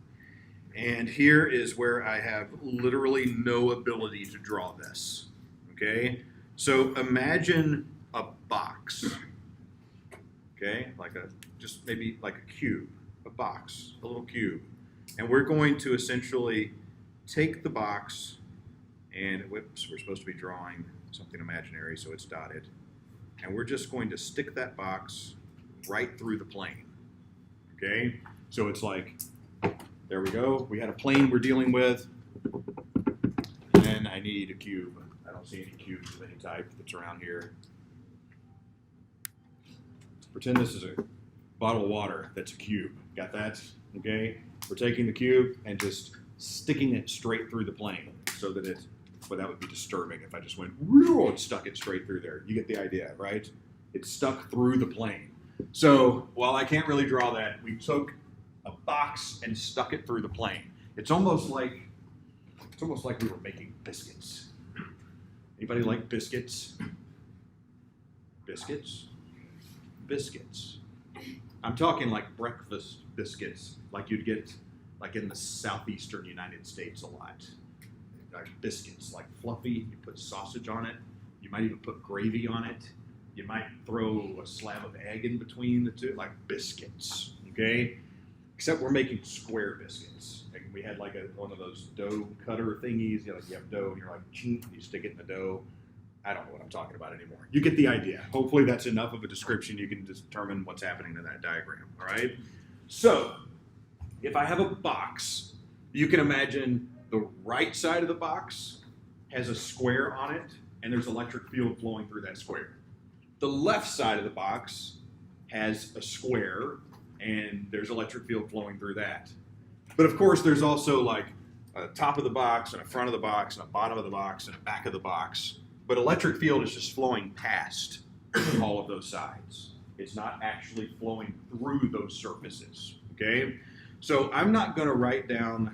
And here is where I have literally no ability to draw this. Okay? So imagine a box. Okay? Just maybe like a cube. A box. A little cube. And we're going to essentially take the box And whoops, we're supposed to be drawing something imaginary, so it's dotted. And we're just going to stick that box right through the plane. Okay? So it's like, there we go. We had a plane we're dealing with. And I need a cube. I don't see any cubes of any type that's around here. Pretend this is a bottle of water that's a cube. Got that? Okay? We're taking the cube and just sticking it straight through the plane so that well, that would be disturbing if I just went and stuck it straight through there. You get the idea, right? It's stuck through the plane. So while I can't really draw that, we took a box and stuck it through the plane. It's almost like we were making biscuits. Anybody like biscuits? Biscuits? Biscuits. I'm talking like breakfast biscuits, like you'd get like in the southeastern United States a lot. Like biscuits, like fluffy, you put sausage on it. You might even put gravy on it. You might throw a slab of egg in between the two, like biscuits, okay? Except we're making square biscuits. Like we had like one of those dough cutter thingies. You have dough and you're like, chink, you stick it in the dough. I don't know what I'm talking about anymore. You get the idea. Hopefully that's enough of a description. You can determine what's happening in that diagram, all right? So if I have a box, you can imagine the right side of the box has a square on it, and there's electric field flowing through that square. The left side of the box has a square, and there's electric field flowing through that. But of course, there's also like a top of the box, and a front of the box, and a bottom of the box, and a back of the box. But electric field is just flowing past all of those sides. It's not actually flowing through those surfaces, okay? So I'm not going to write down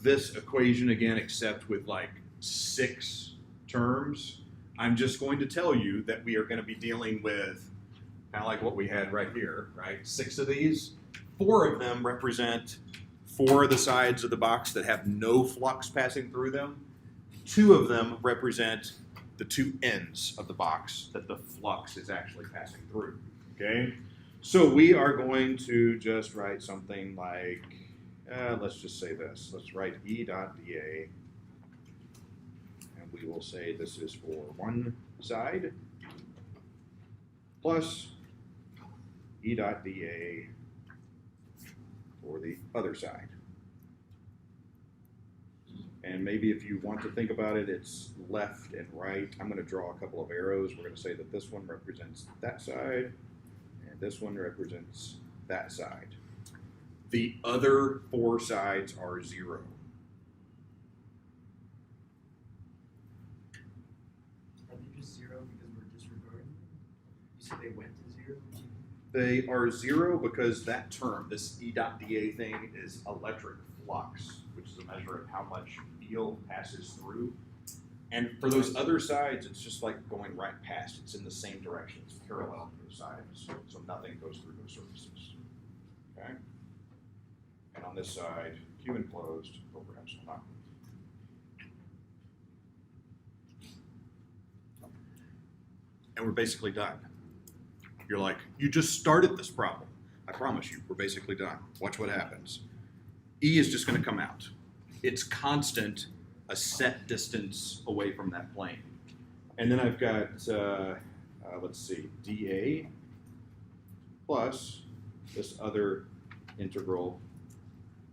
this equation again except with like 6 terms. I'm just going to tell you that we are going to be dealing with kind of like what we had right here, right? 6 of these. 4 of them represent 4 of the sides of the box that have no flux passing through them. 2 of them represent the 2 ends of the box that the flux is actually passing through, okay? So we are going to just write something like, let's just say this. Let's write E dot dA, and we will say this is for one side, plus E dot dA for the other side. And maybe if you want to think about it, it's left and right. I'm going to draw a couple of arrows. We're going to say that this one represents that side, and this one represents that side. The other 4 sides are 0. Are they just 0 because we're disregarding them? You said they went to 0? They are 0 because that term, this E dot dA thing, is electric flux, which is a measure of how much field passes through. And for those other sides, it's just like going right past. It's in the same direction. It's parallel to those sides, so nothing goes through those surfaces. Okay? And on this side, Q enclosed over epsilon naught. And we're basically done. You're like, you just started this problem. I promise you, we're basically done. Watch what happens. E is just going to come out. It's constant, a set distance away from that plane. And then I've got, let's see, dA plus this other integral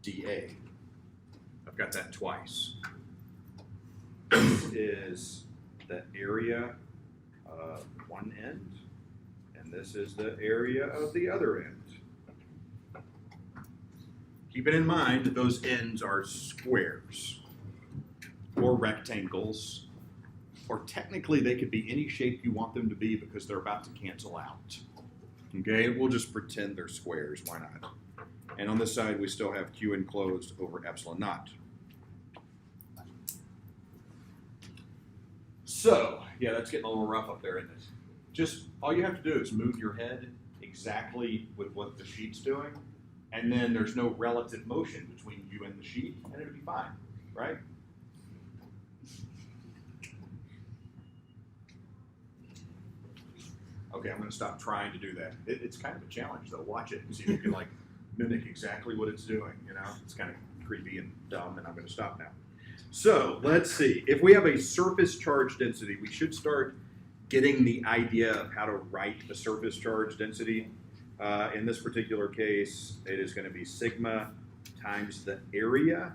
dA. I've got that twice. This is the area of one end, and this is the area of the other end. Keep it in mind that those ends are squares or rectangles, or technically they could be any shape you want them to be because they're about to cancel out. Okay, we'll just pretend they're squares, why not? And on this side we still have Q enclosed over epsilon naught. So, yeah, that's getting a little rough up there, isn't it? Just, all you have to do is move your head exactly with what the sheet's doing, and then there's no relative motion between you and the sheet, and it'll be fine, right? Okay, I'm going to stop trying to do that. It's kind of a challenge, though. Watch it and see if you can, like, mimic exactly what it's doing, you know? It's kind of creepy and dumb, and I'm going to stop now. So let's see. If we have a surface charge density, we should start getting the idea of how to write a surface charge density. In this particular case, it is going to be sigma times the area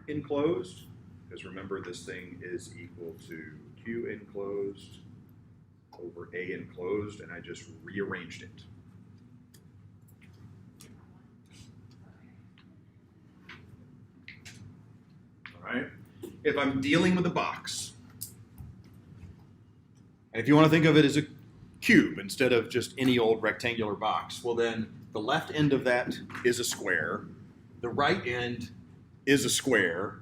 enclosed, because remember this thing is equal to Q enclosed over A enclosed, and I just rearranged it. All right. If I'm dealing with a box, and if you want to think of it as a cube instead of just any old rectangular box, well then the left end of that is a square, the right end is a square,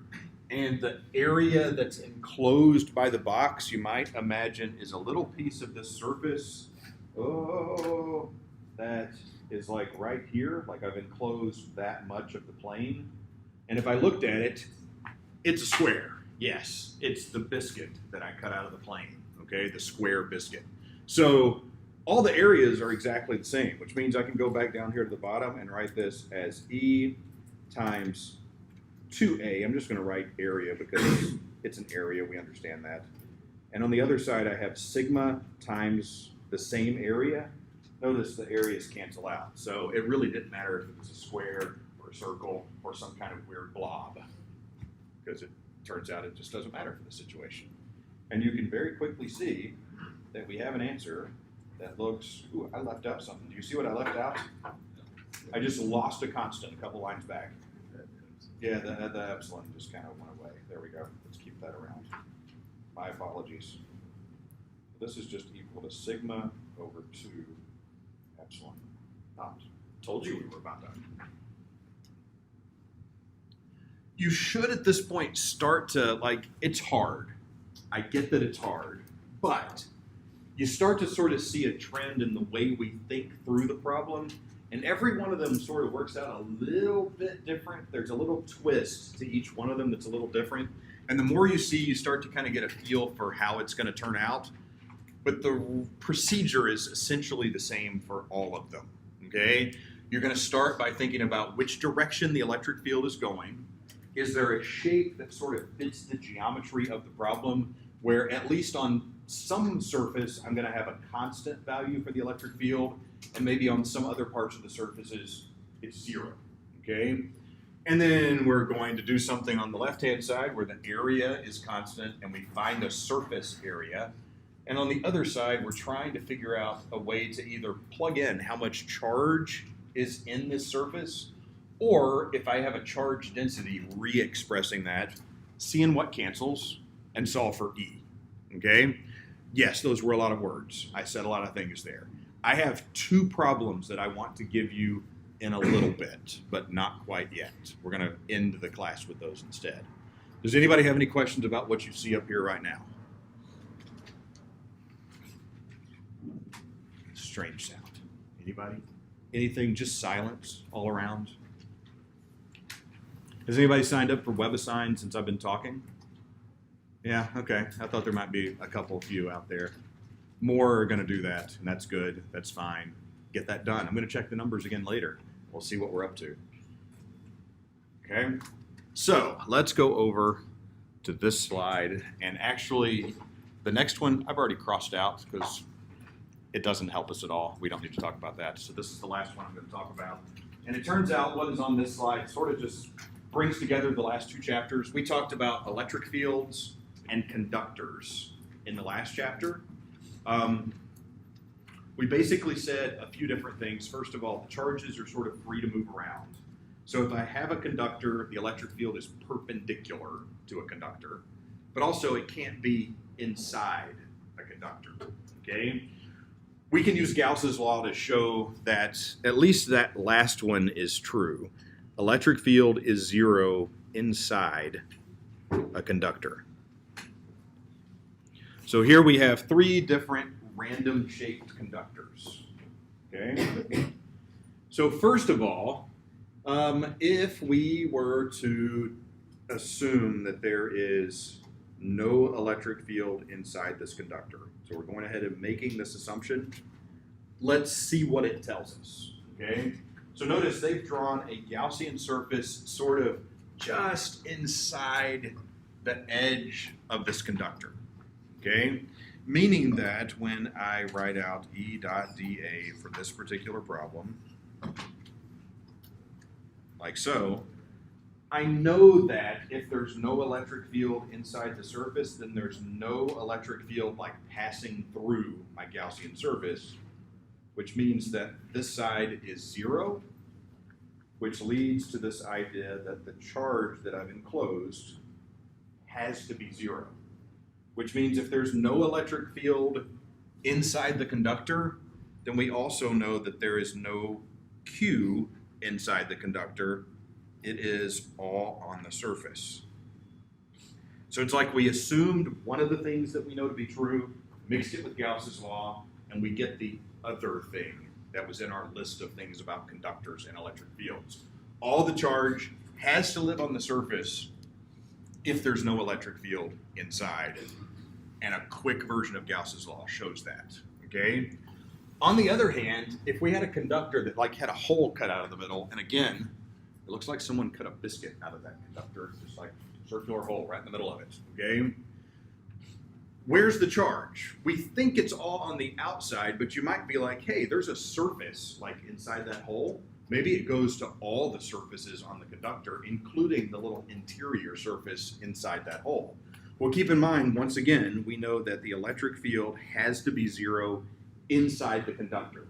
and the area that's enclosed by the box, you might imagine, is a little piece of this surface. Oh, that is like right here, like I've enclosed that much of the plane. And if I looked at it, it's a square. Yes, it's the biscuit that I cut out of the plane, okay, the square biscuit. So all the areas are exactly the same, which means I can go back down here to the bottom and write this as E times 2A. I'm just going to write area because it's an area, we understand that. And on the other side, I have sigma times the same area. Notice the areas cancel out. So it really didn't matter if it was a square or a circle or some kind of weird blob, because it turns out it just doesn't matter for the situation. And you can very quickly see that we have an answer that looks, ooh, I left out something. Do you see what I left out? I just lost a constant a couple lines back. Yeah, the epsilon just kind of went away. There we go. Let's keep that around. My apologies. This is just equal to sigma over 2 epsilon naught. Told you we were about done. You should at this point start to, like, it's hard. I get that it's hard, but you start to sort of see a trend in the way we think through the problem, and every one of them sort of works out a little bit different. There's a little twist to each one of them that's a little different, and the more you see, you start to kind of get a feel for how it's going to turn out, but the procedure is essentially the same for all of them, okay? You're going to start by thinking about which direction the electric field is going. Is there a shape that sort of fits the geometry of the problem, where at least on some surface, I'm going to have a constant value for the electric field, and maybe on some other parts of the surfaces, it's 0, okay? And then we're going to do something on the left-hand side where the area is constant, and we find a surface area. And on the other side, we're trying to figure out a way to either plug in how much charge is in this surface, or if I have a charge density, re-expressing that, seeing what cancels, and solve for E, okay? Yes, those were a lot of words. I said a lot of things there. I have 2 problems that I want to give you in a little bit, but not quite yet. We're going to end the class with those instead. Does anybody have any questions about what you see up here right now? Strange sound. Anybody? Anything? Just silence all around? Has anybody signed up for WebAssign since I've been talking? Yeah, okay. I thought there might be a couple of you out there. More are going to do that, and that's good. That's fine. Get that done. I'm going to check the numbers again later. We'll see what we're up to. Okay? So let's go over to this slide. And actually, the next one I've already crossed out because it doesn't help us at all. We don't need to talk about that. So this is the last one I'm going to talk about. And it turns out what is on this slide sort of just brings together the last 2 chapters. We talked about electric fields and conductors in the last chapter. We basically said a few different things. First of all, the charges are sort of free to move around. So if I have a conductor, the electric field is perpendicular to a conductor, but also it can't be inside a conductor, okay? We can use Gauss's law to show that at least that last one is true. Electric field is 0 inside a conductor. So here we have 3 different random shaped conductors, okay? So first of all, if we were to assume that there is no electric field inside this conductor, so we're going ahead and making this assumption, let's see what it tells us, okay? So notice they've drawn a Gaussian surface sort of just inside the edge of this conductor, okay? Meaning that when I write out E dot dA for this particular problem, like so, I know that if there's no electric field inside the surface, then there's no electric field like passing through my Gaussian surface, which means that this side is 0, which leads to this idea that the charge that I've enclosed has to be 0, which means if there's no electric field inside the conductor, then we also know that there is no Q inside the conductor. It is all on the surface. So it's like we assumed one of the things that we know to be true, mixed it with Gauss's law, and we get the other thing that was in our list of things about conductors and electric fields. All the charge has to live on the surface if there's no electric field inside. And a quick version of Gauss's law shows that, okay? On the other hand, if we had a conductor that like had a hole cut out of the middle, and again, it looks like someone cut a biscuit out of that conductor, just like circular hole right in the middle of it, okay? Where's the charge? We think it's all on the outside, but you might be like, hey, there's a surface like inside that hole. Maybe it goes to all the surfaces on the conductor, including the little interior surface inside that hole. Well, keep in mind, once again, we know that the electric field has to be 0 inside the conductor,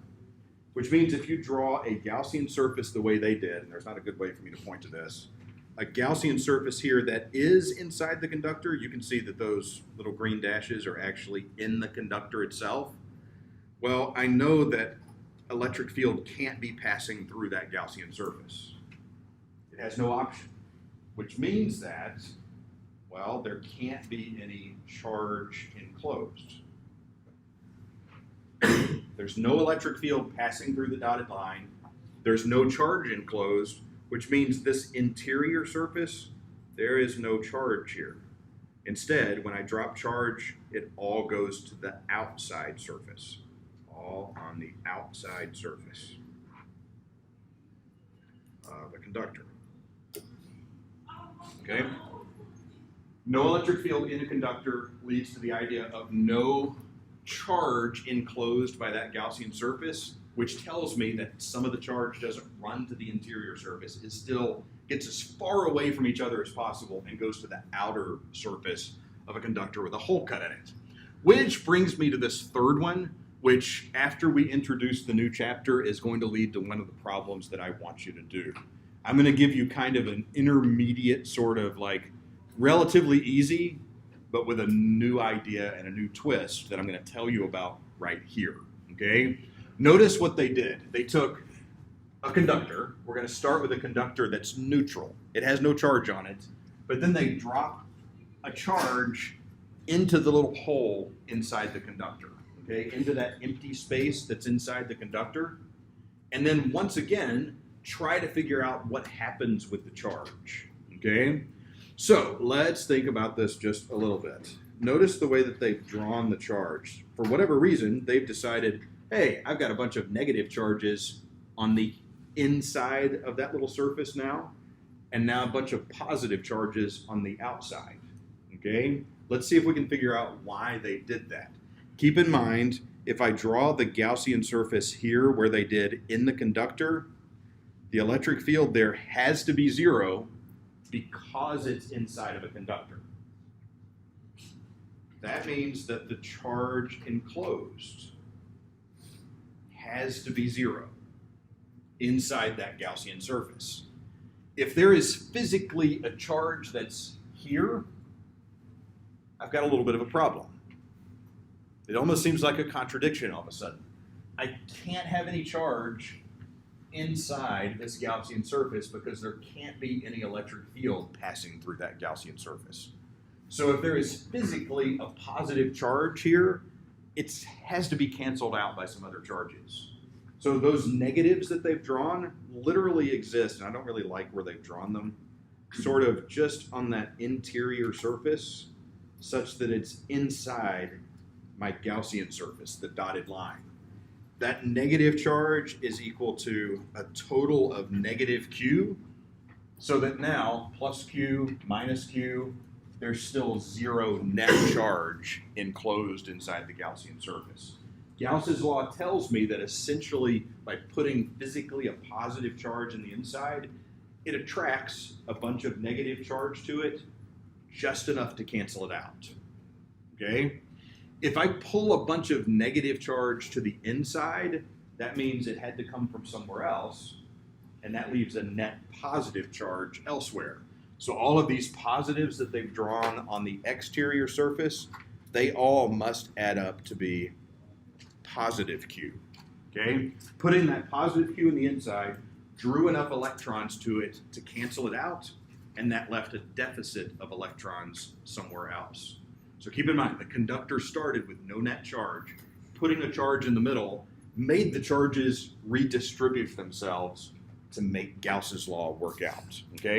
which means if you draw a Gaussian surface the way they did, and there's not a good way for me to point to this, a Gaussian surface here that is inside the conductor, you can see that those little green dashes are actually in the conductor itself. Well, I know that electric field can't be passing through that Gaussian surface. It has no option, which means that, well, there can't be any charge enclosed. There's no electric field passing through the dotted line. There's no charge enclosed, which means this interior surface, there is no charge here. Instead, when I drop charge, it all goes to the outside surface, all on the outside surface of the conductor. Okay? No electric field in a conductor leads to the idea of no charge enclosed by that Gaussian surface, which tells me that some of the charge doesn't run to the interior surface. It still gets as far away from each other as possible and goes to the outer surface of a conductor with a hole cut in it. Which brings me to this third one, which after we introduce the new chapter is going to lead to one of the problems that I want you to do. I'm going to give you kind of an intermediate sort of like relatively easy, but with a new idea and a new twist that I'm going to tell you about right here, okay? Notice what they did. They took a conductor. We're going to start with a conductor that's neutral. It has no charge on it, but then they drop a charge into the little hole inside the conductor, okay? Into that empty space that's inside the conductor. And then once again, try to figure out what happens with the charge, okay? So let's think about this just a little bit. Notice the way that they've drawn the charge. For whatever reason, they've decided, hey, I've got a bunch of negative charges on the inside of that little surface now, and now a bunch of positive charges on the outside, okay? Let's see if we can figure out why they did that. Keep in mind, if I draw the Gaussian surface here where they did in the conductor, the electric field there has to be 0 because it's inside of a conductor. That means that the charge enclosed has to be 0 inside that Gaussian surface. If there is physically a charge that's here, I've got a little bit of a problem. It almost seems like a contradiction all of a sudden. I can't have any charge inside this Gaussian surface because there can't be any electric field passing through that Gaussian surface. So if there is physically a positive charge here, it has to be canceled out by some other charges. So those negatives that they've drawn literally exist, and I don't really like where they've drawn them, sort of just on that interior surface, such that it's inside my Gaussian surface, the dotted line. That negative charge is equal to a total of negative Q, so that now plus Q minus Q, there's still zero net charge enclosed inside the Gaussian surface. Gauss's law tells me that essentially by putting physically a positive charge in the inside, it attracts a bunch of negative charge to it, just enough to cancel it out. Okay? If I pull a bunch of negative charge to the inside, that means it had to come from somewhere else, and that leaves a net positive charge elsewhere. So all of these positives that they've drawn on the exterior surface, they all must add up to be positive Q. Okay? Putting that positive Q in the inside drew enough electrons to it to cancel it out, and that left a deficit of electrons somewhere else. So keep in mind, the conductor started with no net charge. Putting a charge in the middle made the charges redistribute themselves to make Gauss's law work out. Okay?